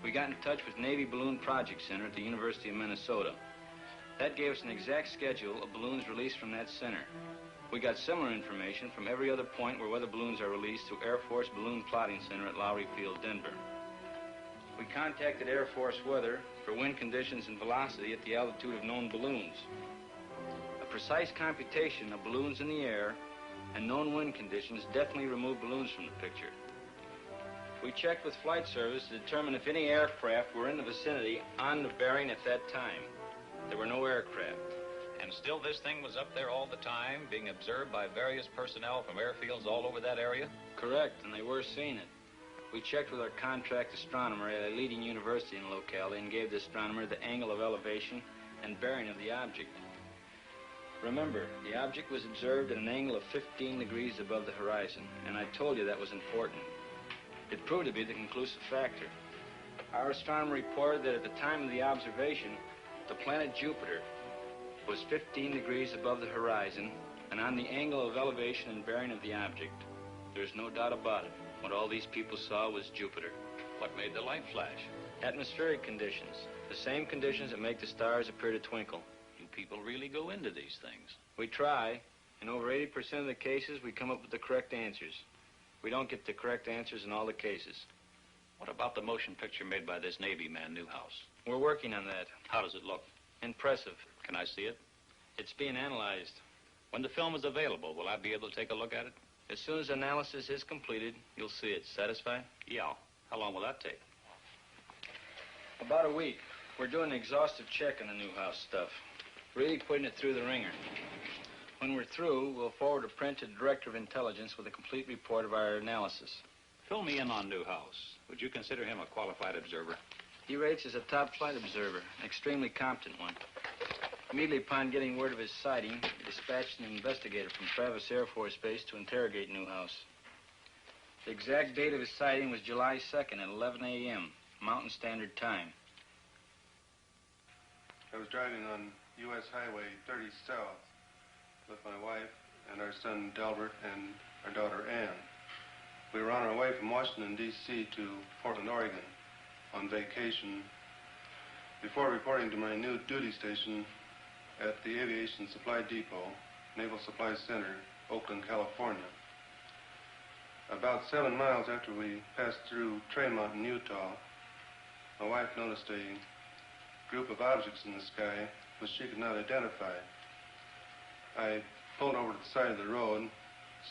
We got in touch with Navy Balloon Project Center at the University of Minnesota. That gave us an exact schedule of balloons released from that center. We got similar information from every other point where weather balloons are released through Air Force Balloon Plotting Center at Lowry Field, Denver. We contacted Air Force Weather for wind conditions and velocity at the altitude of known balloons. A precise computation of balloons in the air and known wind conditions definitely removed balloons from the picture. We checked with Flight Service to determine if any aircraft were in the vicinity on the bearing at that time. There were no aircraft. And still this thing was up there all the time, being observed by various personnel from airfields all over that area? Correct, and they were seeing it. We checked with our contract astronomer at a leading university in the locality and gave the astronomer the angle of elevation and bearing of the object. Remember, the object was observed at an angle of 15 degrees above the horizon, and I told you that was important. It proved to be the conclusive factor. Our astronomer reported that at the time of the observation, the planet Jupiter was 15 degrees above the horizon and on the angle of elevation and bearing of the object. There's no doubt about it. What all these people saw was Jupiter. What made the light flash? Atmospheric conditions. The same conditions that make the stars appear to twinkle. You people really go into these things. We try. In over 80% of the cases, we come up with the correct answers. We don't get the correct answers in all the cases. What about the motion picture made by this Navy man, Newhouse? We're working on that. How does it look? Impressive. Can I see it? It's being analyzed. When the film is available, will I be able to take a look at it? As soon as analysis is completed, you'll see it. Satisfied? Yeah. How long will that take? About a week. We're doing an exhaustive check on the Newhouse stuff. Really putting it through the ringer. When we're through, we'll forward a print to the Director of Intelligence with a complete report of our analysis. Fill me in on Newhouse. Would you consider him a qualified observer? He rates as a top flight observer, an extremely competent one. Immediately upon getting word of his sighting, he dispatched an investigator from Travis Air Force Base to interrogate Newhouse. The exact date of his sighting was July 2nd at 11 a.m., Mountain Standard Time. I was driving on U.S. Highway 30 South with my wife and our son Delbert and our daughter Ann. We were on our way from Washington, D.C. to Portland, Oregon on vacation before reporting to my new duty station at the Aviation Supply Depot, Naval Supply Center, Oakland, California. About 7 miles after we passed through Traymont in Utah, my wife noticed a group of objects in the sky which she could not identify. I pulled over to the side of the road,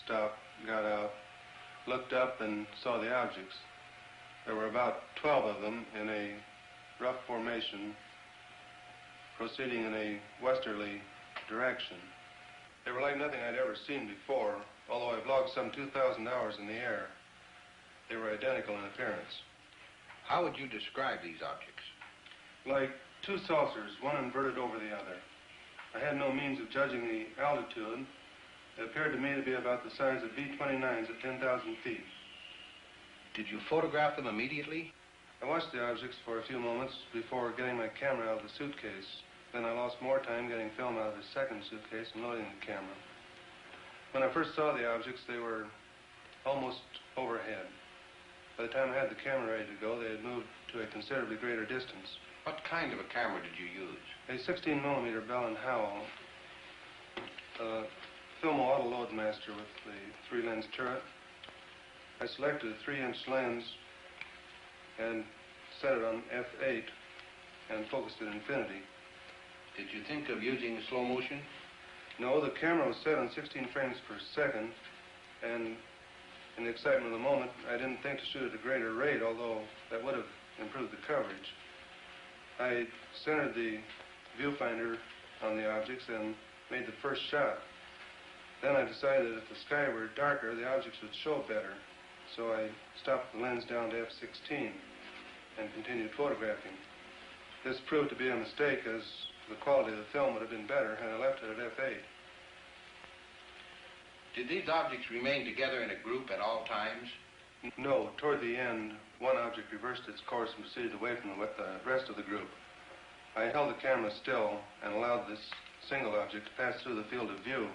stopped, got out, looked up, and saw the objects. There were about 12 of them in a rough formation, proceeding in a westerly direction. They were like nothing I'd ever seen before, although I've logged some 2,000 hours in the air. They were identical in appearance. How would you describe these objects? Like two saucers, one inverted over the other. I had no means of judging the altitude. It appeared to me to be about the size of B-29s at 10,000 feet. Did you photograph them immediately? I watched the objects for a few moments before getting my camera out of the suitcase. Then I lost more time getting film out of the second suitcase and loading the camera. When I first saw the objects, they were almost overhead. By the time I had the camera ready to go, they had moved to a considerably greater distance. What kind of a camera did you use? A 16-millimeter Bell & Howell, Filmo Auto Loadmaster with the 3-lens turret. I selected a 3-inch lens and set it on f8 and focused at infinity. Did you think of using slow motion? No, the camera was set on 16 frames per second, and in the excitement of the moment, I didn't think to shoot at a greater rate, although that would have improved the coverage. I centered the viewfinder on the objects and made the first shot. Then I decided that if the sky were darker, the objects would show better. So I stopped the lens down to f16 and continued photographing. This proved to be a mistake, as the quality of the film would have been better had I left it at f8. Did these objects remain together in a group at all times? No. Toward the end, one object reversed its course and proceeded away from the rest of the group. I held the camera still and allowed this single object to pass through the field of view,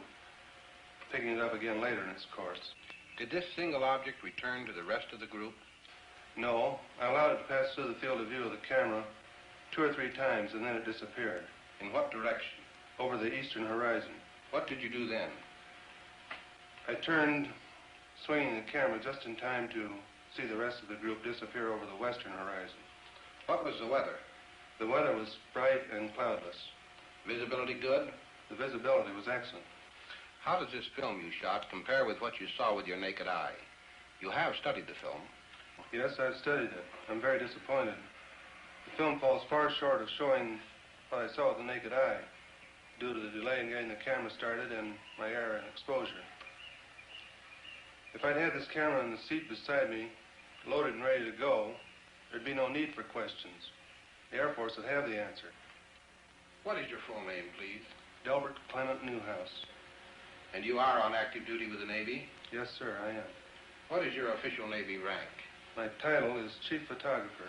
picking it up again later in its course. Did this single object return to the rest of the group? No. I allowed it to pass through the field of view of the camera 2 or 3 times, and then it disappeared. In what direction? Over the eastern horizon. What did you do then? I turned, swinging the camera just in time to see the rest of the group disappear over the western horizon. What was the weather? The weather was bright and cloudless. Visibility good? The visibility was excellent. How does this film you shot compare with what you saw with your naked eye? You have studied the film. Yes, I've studied it. I'm very disappointed. The film falls far short of showing what I saw with the naked eye, due to the delay in getting the camera started and my error in exposure. If I'd had this camera in the seat beside me, loaded and ready to go, there'd be no need for questions. The Air Force would have the answer. What is your full name, please? Delbert Clement Newhouse. And you are on active duty with the Navy? Yes, sir, I am. What is your official Navy rank? My title is Chief Photographer.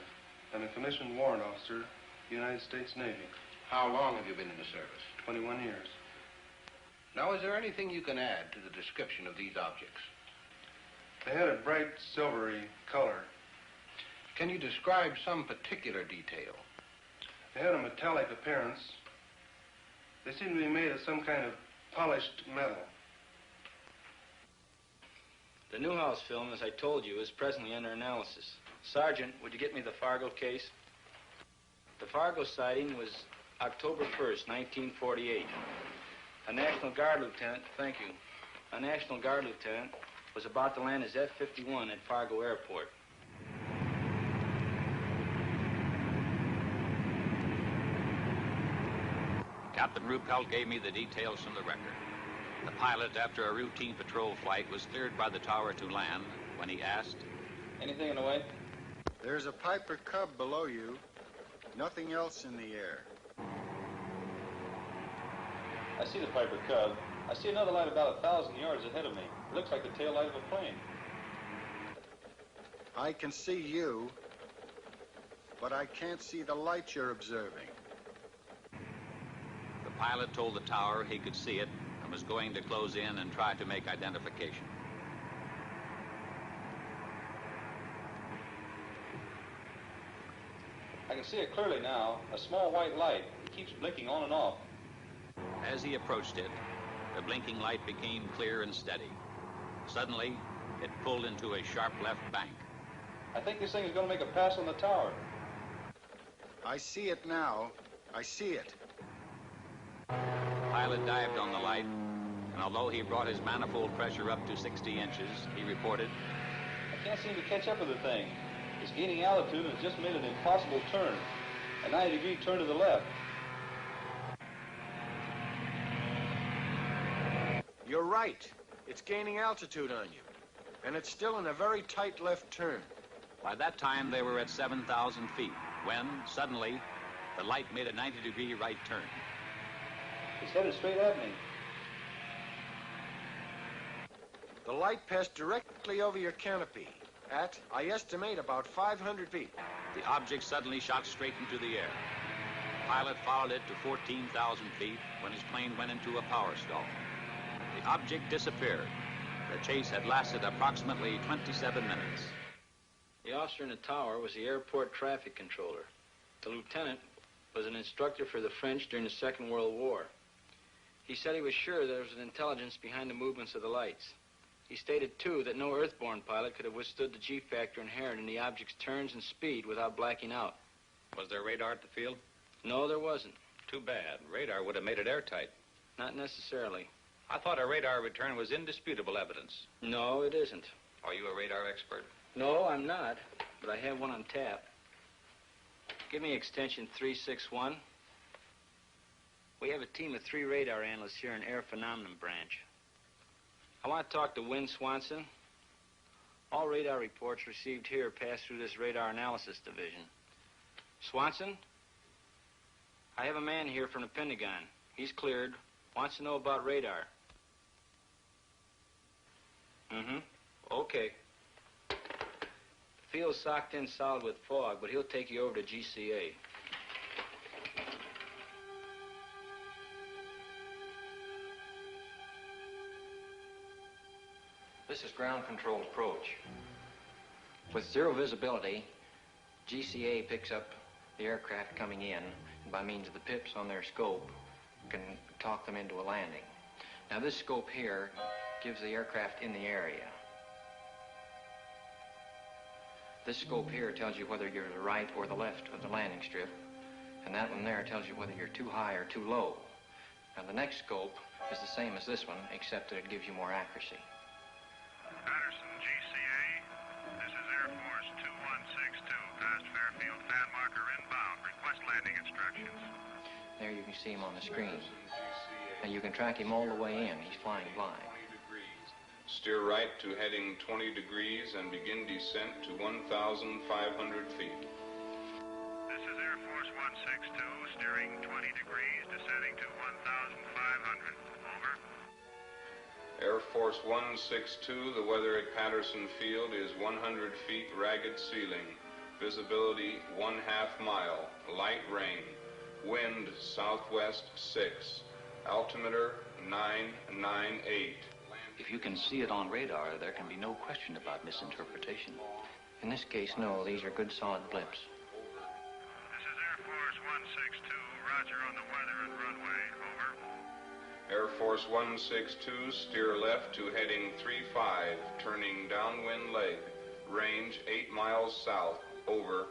I'm a commissioned warrant officer, United States Navy. How long have you been in the service? 21 years. Now, is there anything you can add to the description of these objects? They had a bright silvery color. Can you describe some particular detail? They had a metallic appearance. They seemed to be made of some kind of polished metal. The Newhouse film, as I told you, is presently under analysis. Sergeant, would you get me the Fargo case? The Fargo sighting was October 1st, 1948. A National Guard lieutenant, thank you, a National Guard lieutenant was about to land his F-51 at Fargo Airport. Captain Ruppelt gave me the details from the record. The pilot, after a routine patrol flight, was cleared by the tower to land when he asked, "Anything in the way?" There's a Piper Cub below you. Nothing else in the air. I see the Piper Cub. I see another light about 1,000 yards ahead of me. It looks like the tail light of a plane. I can see you, but I can't see the light you're observing. The pilot told the tower he could see it and was going to close in and try to make identification. I can see it clearly now. A small white light. It keeps blinking on and off. As he approached it, the blinking light became clear and steady. Suddenly, it pulled into a sharp left bank. I think this thing is going to make a pass on the tower. I see it now. I see it. The pilot dived on the light And although he brought his manifold pressure up to 60 inches, he reported, I can't seem to catch up with the thing. It's gaining altitude and has just made an impossible turn. A 90-degree turn to the left. You're right. It's gaining altitude on you. And it's still in a very tight left turn. By that time, they were at 7,000 feet, when, suddenly, the light made a 90-degree right turn. It's headed straight at me. The light passed directly over your canopy at, I estimate, about 500 feet. The object suddenly shot straight into the air. The pilot followed it to 14,000 feet when his plane went into a power stall. The object disappeared. The chase had lasted approximately 27 minutes. The officer in the tower was the airport traffic controller. The lieutenant was an instructor for the French during the Second World War. He said he was sure there was an intelligence behind the movements of the lights. He stated, too, that no earthborn pilot could have withstood the G-factor inherent in the object's turns and speed without blacking out. Was there radar at the field? No, there wasn't. Too bad. Radar would have made it airtight. Not necessarily. I thought a radar return was indisputable evidence. No, it isn't. Are you a radar expert? No, I'm not, but I have one on tap. Give me extension 361. We have a team of 3 radar analysts here in Air Phenomenon Branch. I want to talk to Win Swanson. All radar reports received here pass through this radar analysis division. Swanson? I have a man here from the Pentagon. He's cleared. Wants to know about radar. Okay. The field's socked in solid with fog, but he'll take you over to GCA. This is ground control approach. With zero visibility, GCA picks up the aircraft coming in, and by means of the pips on their scope, can talk them into a landing. Now this scope here gives the aircraft in the area. This scope here tells you whether you're to the right or the left of the landing strip, and that one there tells you whether you're too high or too low. Now the next scope is the same as this one, except that it gives you more accuracy. Patterson, GCA. This is Air Force 2162, past Fairfield, fan marker inbound. Request landing instructions. There you can see him on the screen. And you can track him all the way in. He's flying blind. Steer right to heading 20 degrees and begin descent to 1,500 feet. This is Air Force 162, steering 20 degrees, descending to 1,500. Over. Air Force 162, the weather at Patterson Field is 100 feet ragged ceiling. Visibility 1/2 mile. Light rain. Wind southwest 6. Altimeter 998. If you can see it on radar, there can be no question about misinterpretation. In this case, no. These are good, solid blips. This is Air Force 162. Roger on the weather and runway. Over. Air Force 162, steer left to heading 35, turning downwind leg. Range 8 miles south. Over.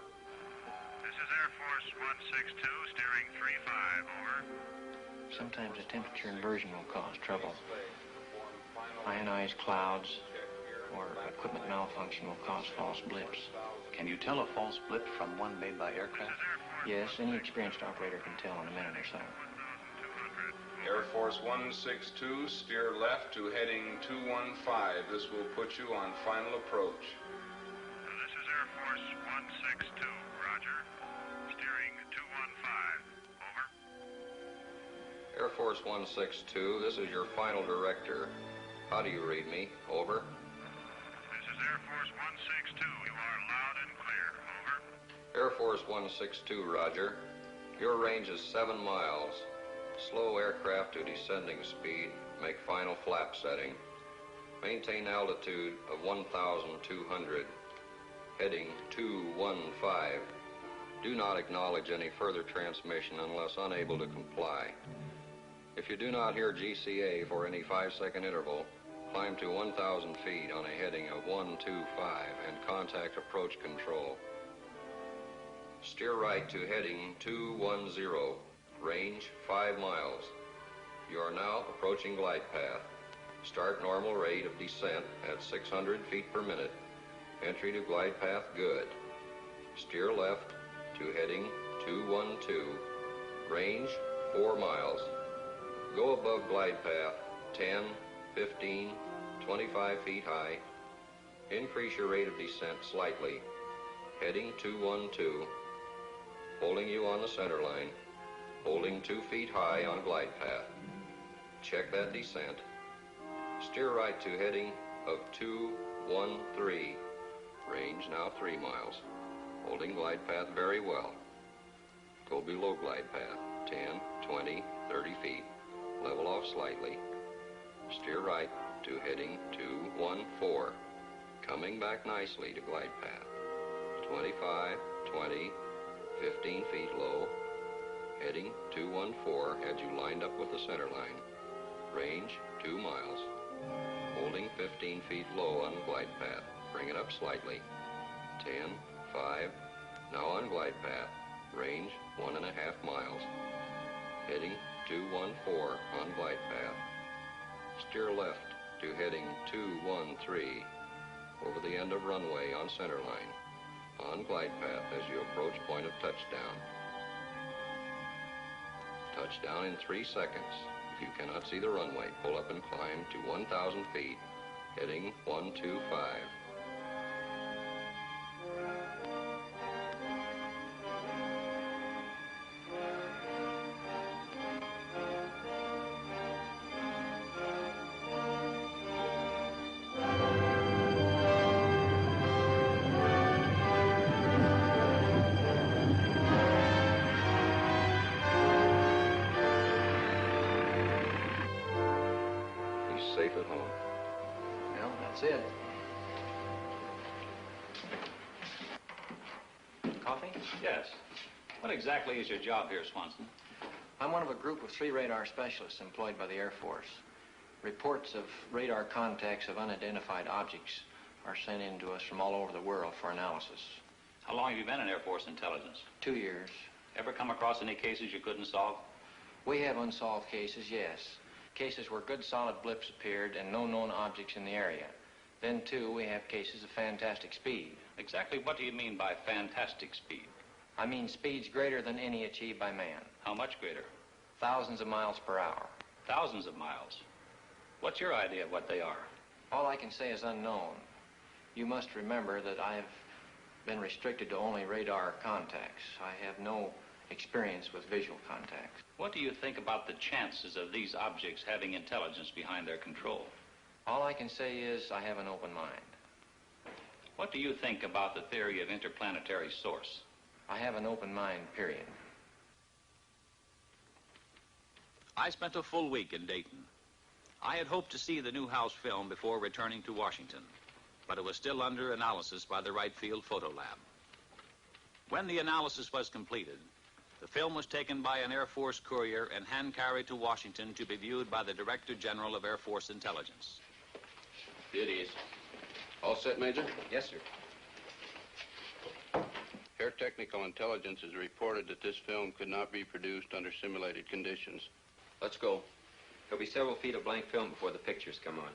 This is Air Force 162, steering 35. Over. Sometimes a temperature inversion will cause trouble. Ionized clouds or equipment malfunction will cause false blips. Can you tell a false blip from one made by aircraft? Yes, any experienced operator can tell in a minute or so. Air Force 162, steer left to heading 215. This will put you on final approach. This is Air Force 162. Roger. Steering 215. Over. Air Force 162, this is your final director. How do you read me? Over. This is Air Force 162. You are loud and clear. Over. Air Force 162, roger. Your range is 7 miles. Slow aircraft to descending speed. Make final flap setting. Maintain altitude of 1,200. Heading 215. Do not acknowledge any further transmission unless unable to comply. If you do not hear GCA for any 5-second interval, climb to 1,000 feet on a heading of 125 and contact approach control. Steer right to heading 210, range 5 miles. You are now approaching glide path. Start normal rate of descent at 600 feet per minute. Entry to glide path good. Steer left to heading 212. Range 4 miles. Go above glide path 10, 15, 25 feet high. Increase your rate of descent slightly. Heading 212. Holding you on the center line. Holding 2 feet high on glide path. Check that descent. Steer right to heading of 213. Range now 3 miles. Holding glide path very well. Go below glide path 10, 20, 30 feet. Level off slightly. Steer right to heading 214. Coming back nicely to glide path. 25, 20, 15 feet low. Heading 214 had you lined up with the center line. Range 2 miles. Holding 15 feet low on glide path. Bring it up slightly. 10, 5. Now on glide path. Range 1.5 miles. Heading 214 on glide path. Steer left to heading 213 over the end of runway on center line. On glide path as you approach point of touchdown. Touchdown in 3 seconds. If you cannot see the runway, pull up and climb to 1,000 feet. Heading 125. Safe at home. Well, that's it. Coffee? Yes. What exactly is your job here, Swanson? I'm one of a group of 3 radar specialists employed by the Air Force. Reports of radar contacts of unidentified objects are sent in to us from all over the world for analysis. How long have you been in Air Force intelligence? 2 years. Ever come across any cases you couldn't solve? We have unsolved cases, yes. Cases where good solid blips appeared and no known objects in the area. Then, too, we have cases of fantastic speed. Exactly what do you mean by fantastic speed? I mean speeds greater than any achieved by man. How much greater? Thousands of miles per hour. Thousands of miles. What's your idea of what they are? All I can say is unknown. You must remember that I've been restricted to only radar contacts. I have no experience with visual contacts. What do you think about the chances of these objects having intelligence behind their control? All I can say is I have an open mind. What do you think about the theory of interplanetary source? I have an open mind, period. I spent a full week in Dayton. I had hoped to see the Newhouse film before returning to Washington, but it was still under analysis by the Wright Field Photo Lab. When the analysis was completed, the film was taken by an Air Force courier and hand-carried to Washington to be viewed by the Director General of Air Force Intelligence. It is. All set, Major? Yes, sir. Air Technical Intelligence has reported that this film could not be produced under simulated conditions. Let's go. There'll be several feet of blank film before the pictures come on.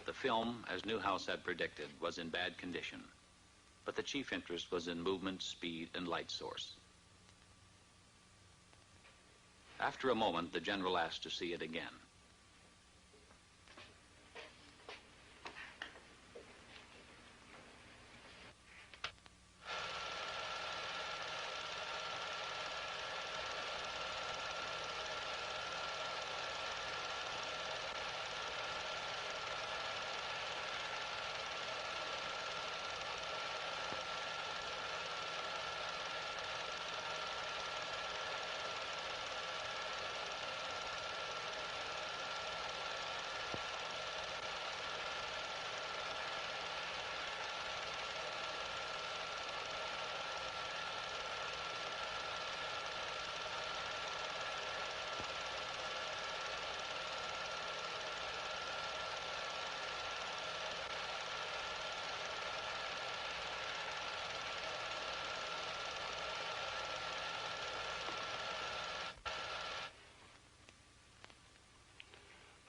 The film, as Newhouse had predicted, was in bad condition, but the chief interest was in movement, speed, and light source. After a moment, the general asked to see it again.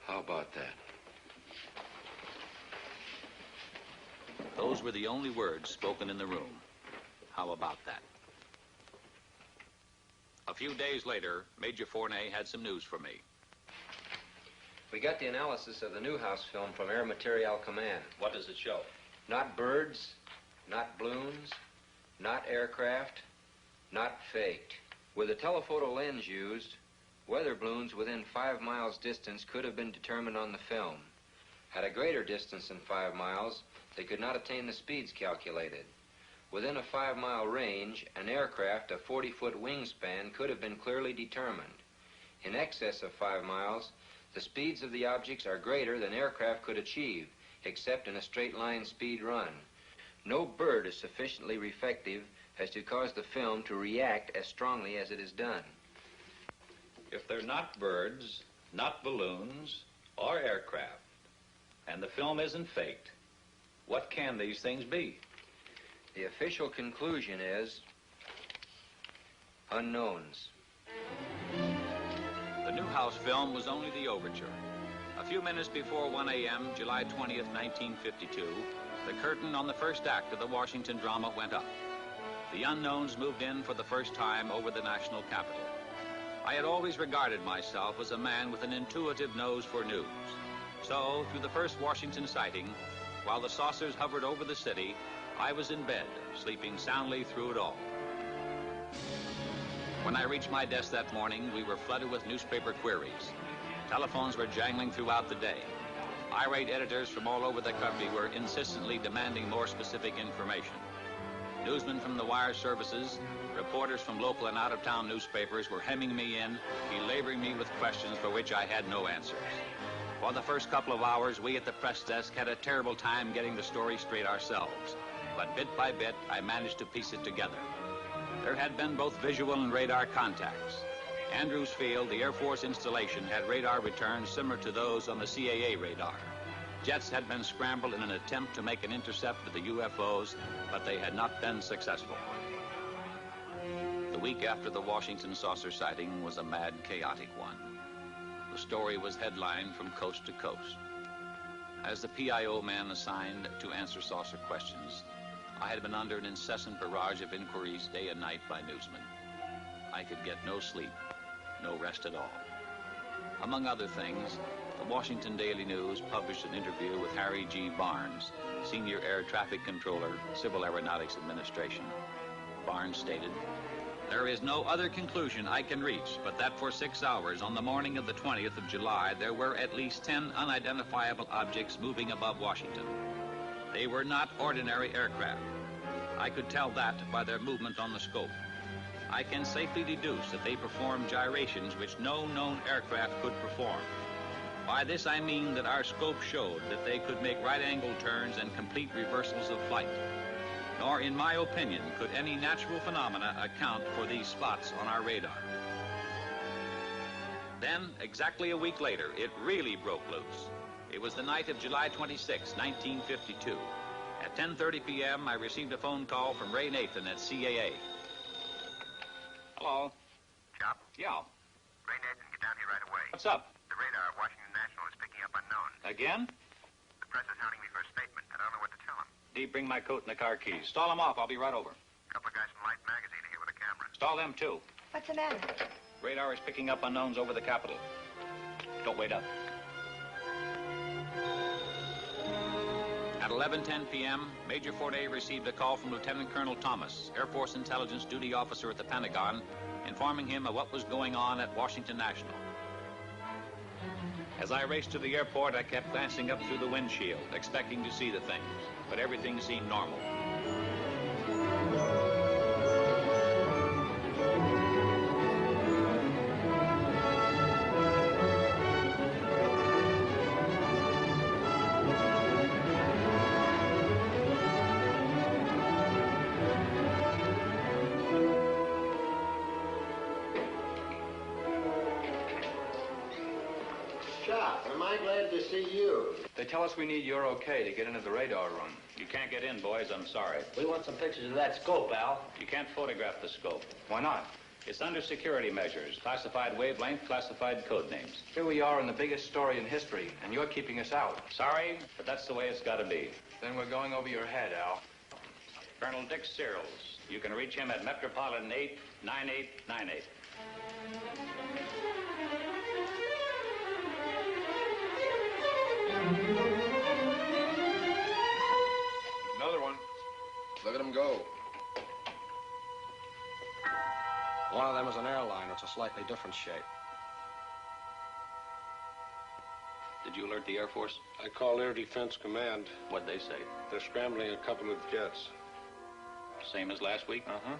How about that? Those were the only words spoken in the room. How about that? A few days later, Major Fournay had some news for me. We got the analysis of the Newhouse film from Air Material Command. What does it show? Not birds, not balloons, not aircraft, not faked. With the telephoto lens used, weather balloons within 5 miles distance could have been determined on the film. At a greater distance than 5 miles, they could not attain the speeds calculated. Within a 5-mile range, an aircraft of 40-foot wingspan could have been clearly determined. In excess of 5 miles, the speeds of the objects are greater than aircraft could achieve, except in a straight-line speed run. No bird is sufficiently reflective as to cause the film to react as strongly as it is done. If they're not birds, not balloons, or aircraft, and the film isn't faked, what can these things be? The official conclusion is unknowns. The Newhouse film was only the overture. A few minutes before 1 a.m., July 20th, 1952, the curtain on the first act of the Washington drama went up. The unknowns moved in for the first time over the national capital. I had always regarded myself as a man with an intuitive nose for news. So, through the first Washington sighting, while the saucers hovered over the city, I was in bed, sleeping soundly through it all. When I reached my desk that morning, we were flooded with newspaper queries. Telephones were jangling throughout the day. Irate editors from all over the country were insistently demanding more specific information. Newsmen from the wire services, reporters from local and out-of-town newspapers were hemming me in, belaboring me with questions for which I had no answers. For the first couple of hours, we at the press desk had a terrible time getting the story straight ourselves. But bit by bit, I managed to piece it together. There had been both visual and radar contacts. Andrews Field, the Air Force installation, had radar returns similar to those on the CAA radar. Jets had been scrambled in an attempt to make an intercept of the UFOs, but they had not been successful. The week after the Washington saucer sighting was a mad, chaotic one. The story was headlined from coast to coast. As the PIO man assigned to answer saucer questions, I had been under an incessant barrage of inquiries day and night by newsmen. I could get no sleep, no rest at all. Among other things, the Washington Daily News published an interview with Harry G. Barnes, Senior Air Traffic Controller, Civil Aeronautics Administration. Barnes stated, "There is no other conclusion I can reach but that for 6 hours on the morning of the 20th of July, there were at least 10 unidentifiable objects moving above Washington. They were not ordinary aircraft. I could tell that by their movement on the scope. I can safely deduce that they performed gyrations which no known aircraft could perform. By this I mean that our scope showed that they could make right-angle turns and complete reversals of flight. Nor, in my opinion, could any natural phenomena account for these spots on our radar." Then, exactly a week later, it really broke loose. It was the night of July 26, 1952. At 10:30 p.m., I received a phone call from Ray Nathan at CAA. Hello. Chop? Yeah. Ray Nathan, get down here right away. What's up? The radar at Washington National is picking up unknowns. Again? The press is hounding me for a statement. I don't know what to tell them. Dee, bring my coat and the car keys. Stall them off. I'll be right over. A couple of guys from Light Magazine are here with a camera. Stall them, too. What's the matter? Radar is picking up unknowns over the capital. Don't wait up. At 11:10 p.m., Major Forney received a call from Lieutenant Colonel Thomas, Air Force Intelligence Duty Officer at the Pentagon, informing him of what was going on at Washington National. As I raced to the airport, I kept glancing up through the windshield, expecting to see the things, but everything seemed normal. Am I glad to see you? They tell us we need your okay to get into the radar room. You can't get in, boys. I'm sorry. We want some pictures of that scope, Al. You can't photograph the scope. Why not? It's under security measures, classified wavelength, classified code names. Here we are in the biggest story in history, and you're keeping us out. Sorry, but that's the way it's got to be. Then we're going over your head, Al. Colonel Dick Searles. You can reach him at Metropolitan 89898. Another one. Look at them go. One of them is an airliner. It's a slightly different shape. Did you alert the Air Force? I called Air Defense Command. What'd they say? They're scrambling a couple of jets. Same as last week? Uh-huh.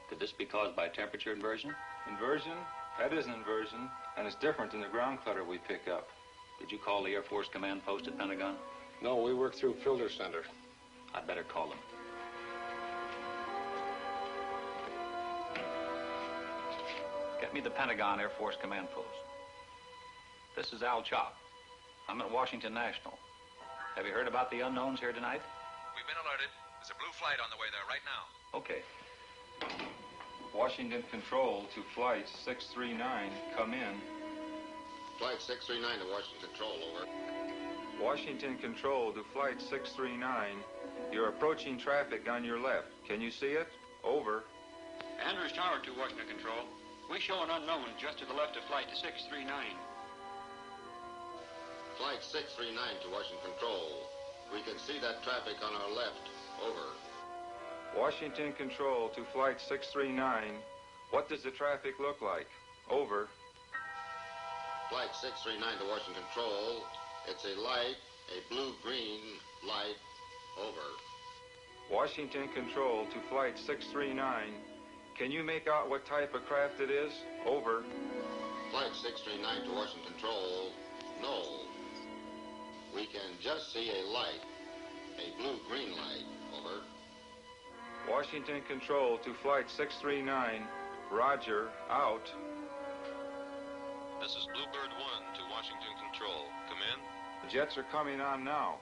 Could this be caused by temperature inversion? Inversion? That is an inversion, and it's different than the ground clutter we pick up. Did you call the Air Force Command Post at Pentagon? No, we work through Filter Center. I'd better call them. Get me the Pentagon Air Force Command Post. This is Al Chop. I'm at Washington National. Have you heard about the unknowns here tonight? We've been alerted. There's a blue flight on the way there right now. Okay. Washington Control to Flight 639, come in. Flight 639 to Washington Control, over. Washington Control to Flight 639, you're approaching traffic on your left. Can you see it? Over. Andrews Tower to Washington Control. We show an unknown just to the left of Flight 639. Flight 639 to Washington Control. We can see that traffic on our left, over. Washington Control to Flight 639, what does the traffic look like? Over. Flight 639 to Washington Control. It's a light, a blue-green light, over. Washington Control to Flight 639, can you make out what type of craft it is? Over. Flight 639 to Washington Control, no. We can just see a light, a blue-green light, over. Washington Control to Flight 639, roger, out. This is Bluebird 1 to Washington Control. Come in. The jets are coming on now.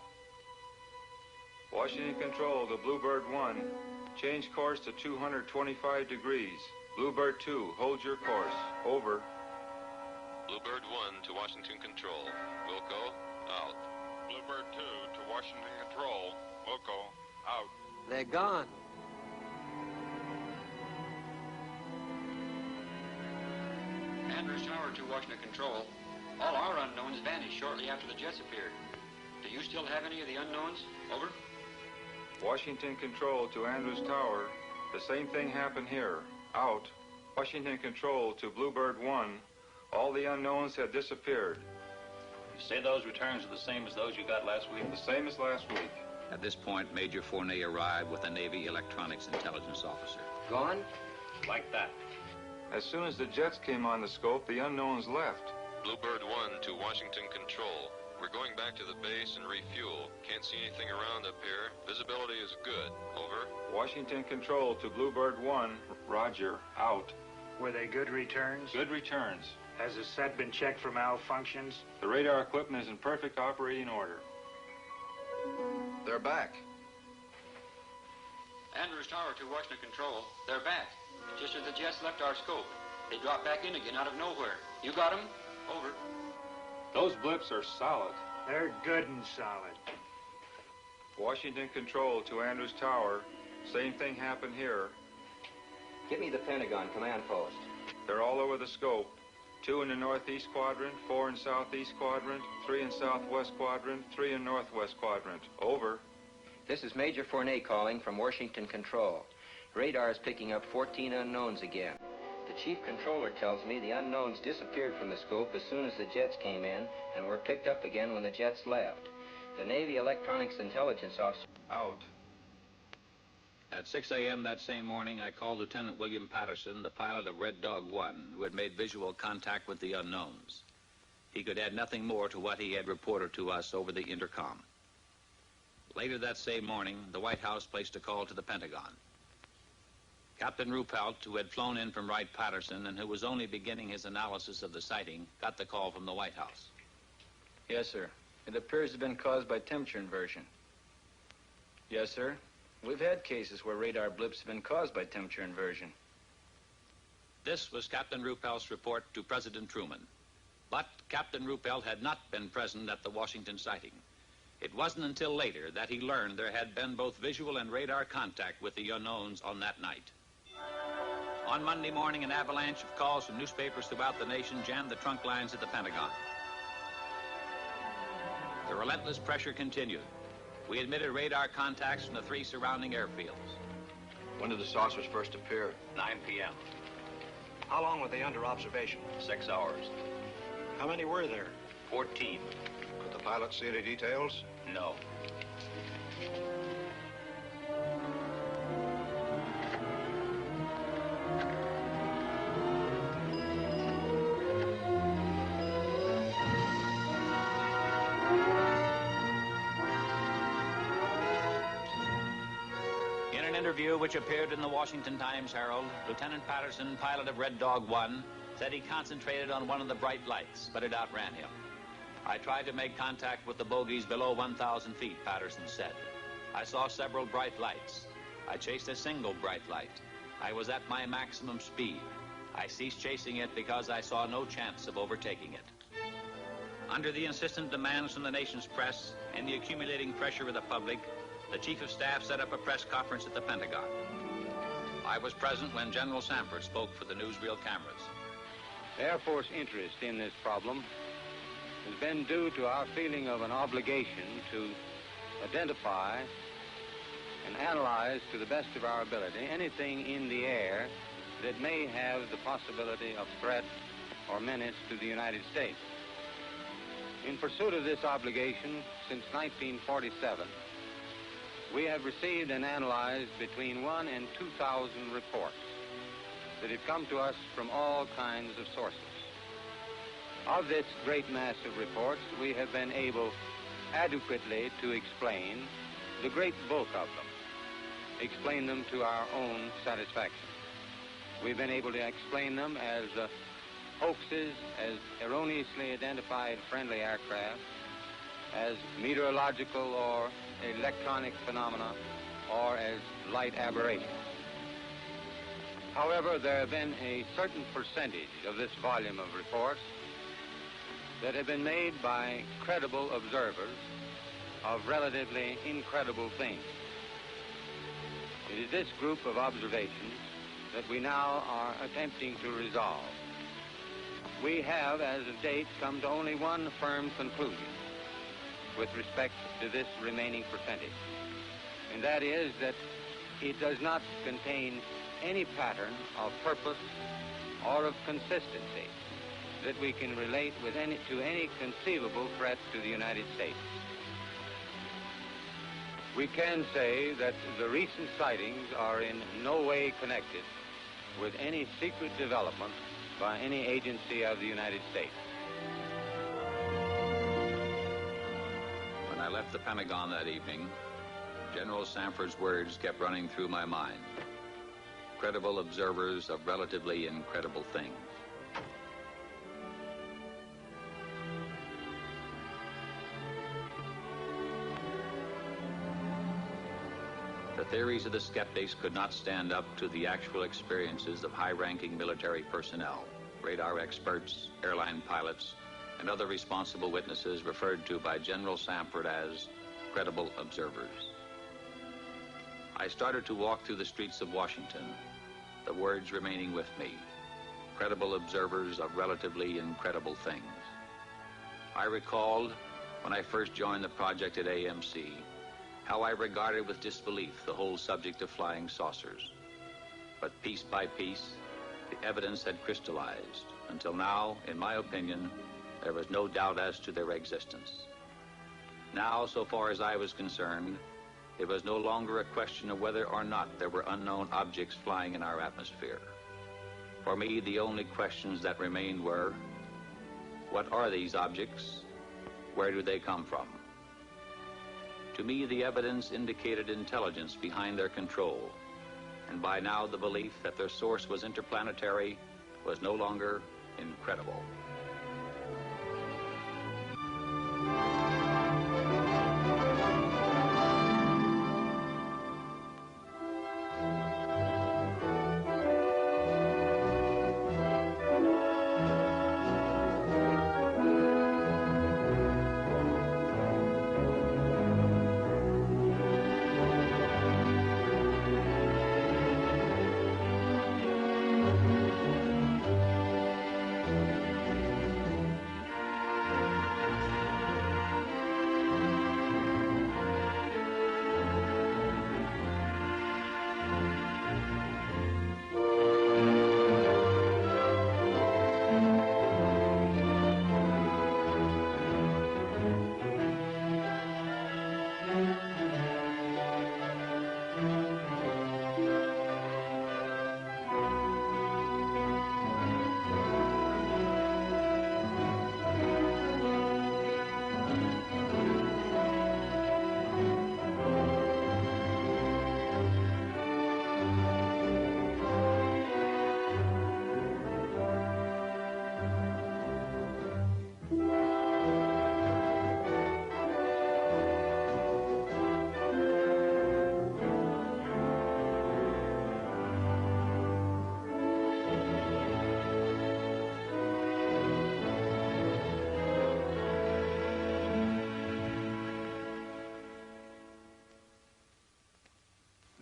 Washington Control to Bluebird 1, change course to 225 degrees. Bluebird 2, hold your course. Over. Bluebird 1 to Washington Control. Wilco, out. Bluebird 2 to Washington Control. Wilco, out. They're gone. Andrews Tower to Washington Control. All our unknowns vanished shortly after the jets appeared. Do you still have any of the unknowns? Over. Washington Control to Andrews Tower. The same thing happened here. Out. Washington Control to Bluebird 1. All the unknowns had disappeared. You say those returns are the same as those you got last week? The same as last week. At this point, Major Forney arrived with a Navy electronics intelligence officer. Gone? Like that. As soon as the jets came on the scope, the unknowns left. Bluebird 1 to Washington Control. We're going back to the base and refuel. Can't see anything around up here. Visibility is good. Over. Washington Control to Bluebird 1. Roger. Out. Were they good returns? Good returns. Has the set been checked for malfunctions? The radar equipment is in perfect operating order. They're back. Andrews Tower to Washington Control. They're back. Just as the jets left our scope. They dropped back in again out of nowhere. You got them? Over. Those blips are solid. They're good and solid. Washington Control to Andrews Tower. Same thing happened here. Give me the Pentagon command post. They're all over the scope. 2 in the northeast quadrant, 4 in southeast quadrant, 3 in southwest quadrant, 3 in northwest quadrant. Over. This is Major Fournet calling from Washington Control. Radar is picking up 14 unknowns again. The chief controller tells me the unknowns disappeared from the scope as soon as the jets came in and were picked up again when the jets left. The Navy Electronics Intelligence Officer... Out. At 6 a.m. that same morning, I called Lieutenant William Patterson, the pilot of Red Dog 1, who had made visual contact with the unknowns. He could add nothing more to what he had reported to us over the intercom. Later that same morning, the White House placed a call to the Pentagon. Captain Ruppelt, who had flown in from Wright-Patterson and who was only beginning his analysis of the sighting, got the call from the White House. Yes, sir. It appears to have been caused by temperature inversion. Yes, sir. We've had cases where radar blips have been caused by temperature inversion. This was Captain Ruppelt's report to President Truman. But Captain Ruppelt had not been present at the Washington sighting. It wasn't until later that he learned there had been both visual and radar contact with the unknowns on that night. On Monday morning, an avalanche of calls from newspapers throughout the nation jammed the trunk lines at the Pentagon. The relentless pressure continued. We admitted radar contacts from the 3 surrounding airfields. When did the saucers first appear? 9 p.m. How long were they under observation? 6 hours. How many were there? 14. Could the pilot see any details? No. Interview which appeared in the Washington Times-Herald, Lieutenant Patterson, pilot of Red Dog 1, said he concentrated on one of the bright lights, but it outran him. I tried to make contact with the bogies below 1,000 feet, Patterson said. I saw several bright lights. I chased a single bright light. I was at my maximum speed. I ceased chasing it because I saw no chance of overtaking it. Under the insistent demands from the nation's press and the accumulating pressure of the public, the Chief of Staff set up a press conference at the Pentagon. I was present when General Sanford spoke for the newsreel cameras. Air Force interest in this problem has been due to our feeling of an obligation to identify and analyze to the best of our ability anything in the air that may have the possibility of threat or menace to the United States. In pursuit of this obligation, since 1947, we have received and analyzed between 1,000 and 2,000 reports that have come to us from all kinds of sources. Of this great mass of reports, we have been able adequately to explain the great bulk of them, explain them to our own satisfaction. We've been able to explain them as hoaxes, as erroneously identified friendly aircraft, as meteorological or electronic phenomena, or as light aberrations. However, there have been a certain percentage of this volume of reports that have been made by credible observers of relatively incredible things. It is this group of observations that we now are attempting to resolve. We have, as of date, come to only one firm conclusion with respect to this remaining percentage, and that is that it does not contain any pattern of purpose or of consistency that we can relate with to any conceivable threat to the United States. We can say that the recent sightings are in no way connected with any secret development by any agency of the United States. When I left the Pentagon that evening, General Sanford's words kept running through my mind. Credible observers of relatively incredible things. The theories of the skeptics could not stand up to the actual experiences of high-ranking military personnel, radar experts, airline pilots, and other responsible witnesses referred to by General Sanford as credible observers. I started to walk through the streets of Washington, the words remaining with me, credible observers of relatively incredible things. I recalled, when I first joined the project at AMC, how I regarded with disbelief the whole subject of flying saucers. But piece by piece, the evidence had crystallized, until now, in my opinion, there was no doubt as to their existence. Now, so far as I was concerned, it was no longer a question of whether or not there were unknown objects flying in our atmosphere. For me, the only questions that remained were, what are these objects? Where do they come from? To me, the evidence indicated intelligence behind their control, and by now the belief that their source was interplanetary was no longer incredible.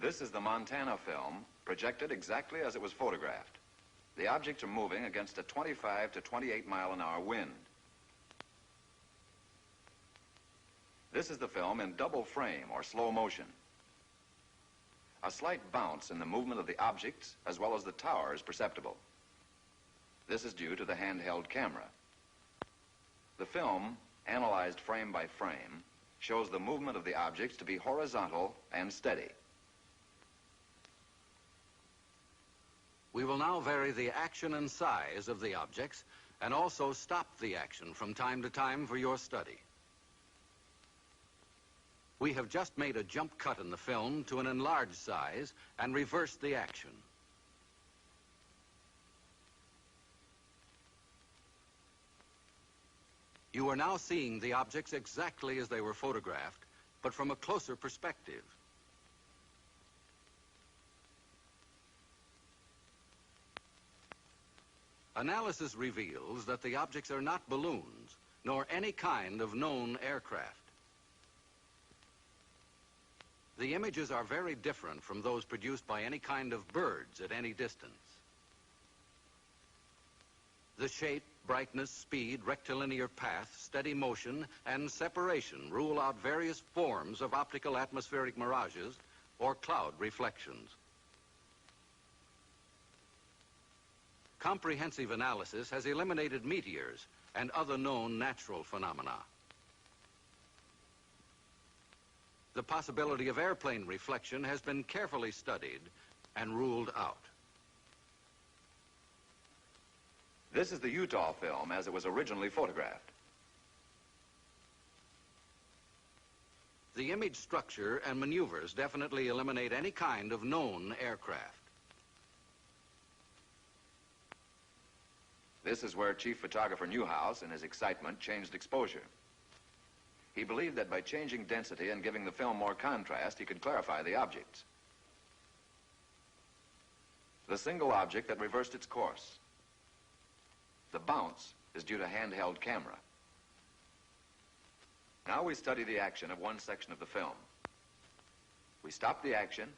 This is the Montana film, projected exactly as it was photographed. The objects are moving against a 25 to 28 mile an hour wind. This is the film in double frame or slow motion. A slight bounce in the movement of the objects as well as the tower is perceptible. This is due to the handheld camera. The film, analyzed frame by frame, shows the movement of the objects to be horizontal and steady. We will now vary the action and size of the objects and also stop the action from time to time for your study. We have just made a jump cut in the film to an enlarged size and reversed the action. You are now seeing the objects exactly as they were photographed, but from a closer perspective. Analysis reveals that the objects are not balloons, nor any kind of known aircraft. The images are very different from those produced by any kind of birds at any distance. The shape, brightness, speed, rectilinear path, steady motion, and separation rule out various forms of optical atmospheric mirages or cloud reflections. Comprehensive analysis has eliminated meteors and other known natural phenomena. The possibility of airplane reflection has been carefully studied and ruled out. This is the Utah film as it was originally photographed. The image structure and maneuvers definitely eliminate any kind of known aircraft. This is where Chief Photographer Newhouse, in his excitement, changed exposure. He believed that by changing density and giving the film more contrast, he could clarify the objects. The single object that reversed its course. The bounce is due to handheld camera. Now we study the action of one section of the film. We stop the action.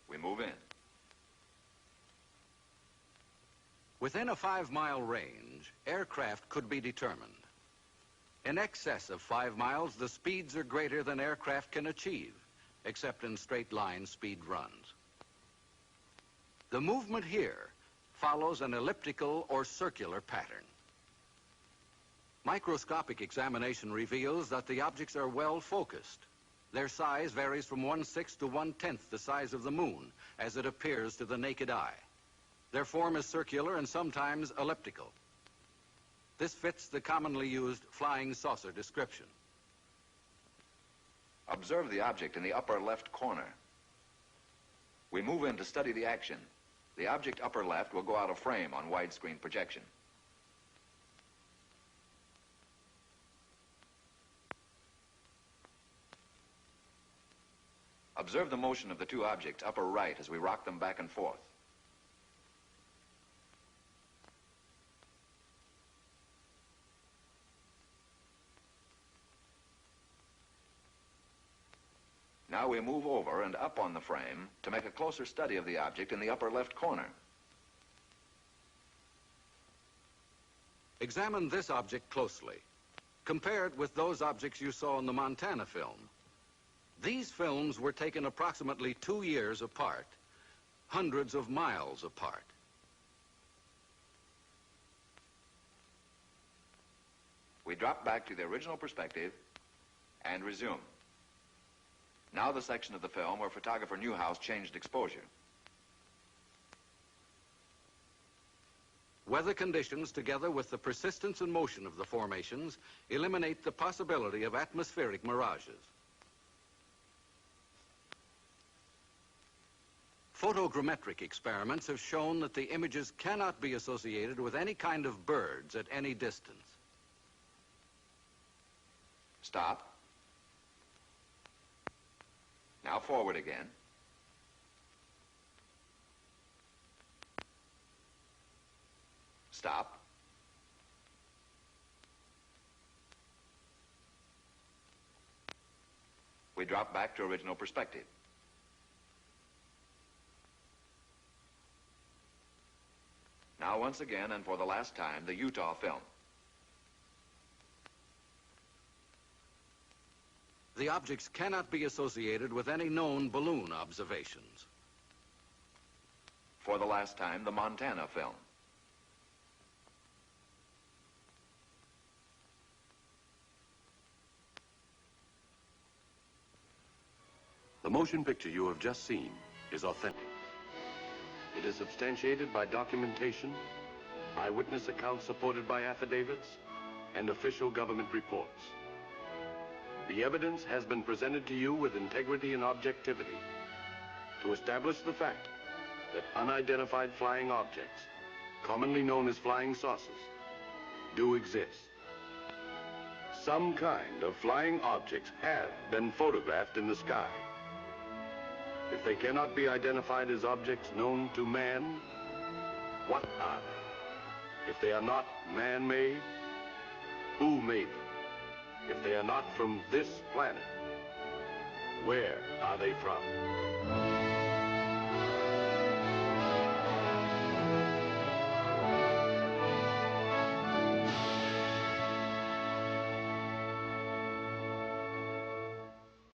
We move in. Within a 5-mile range, aircraft could be determined. In excess of 5 miles, the speeds are greater than aircraft can achieve, except in straight-line speed runs. The movement here follows an elliptical or circular pattern. Microscopic examination reveals that the objects are well focused. Their size varies from 1/6 to 1/10 the size of the moon, as it appears to the naked eye. Their form is circular and sometimes elliptical. This fits the commonly used flying saucer description. Observe the object in the upper left corner. We move in to study the action. The object upper left will go out of frame on widescreen projection. Observe the motion of the two objects upper right as we rock them back and forth. Now we move over and up on the frame to make a closer study of the object in the upper left corner. Examine this object closely. Compare it with those objects you saw in the Montana film. These films were taken approximately 2 years apart, hundreds of miles apart. We drop back to the original perspective and resume. Now the section of the film where photographer Newhouse changed exposure. Weather conditions, together with the persistence and motion of the formations, eliminate the possibility of atmospheric mirages. Photogrammetric experiments have shown that the images cannot be associated with any kind of birds at any distance. Stop. Now forward again. Stop. We drop back to original perspective. Now once again, and for the last time, the Utah film. The objects cannot be associated with any known balloon observations. For the last time, the Montana film. The motion picture you have just seen is authentic. It is substantiated by documentation, eyewitness accounts supported by affidavits, and official government reports. The evidence has been presented to you with integrity and objectivity to establish the fact that unidentified flying objects, commonly known as flying saucers, do exist. Some kind of flying objects have been photographed in the sky. If they cannot be identified as objects known to man, what are they? If they are not man-made, who made them? If they are not from this planet, where are they from?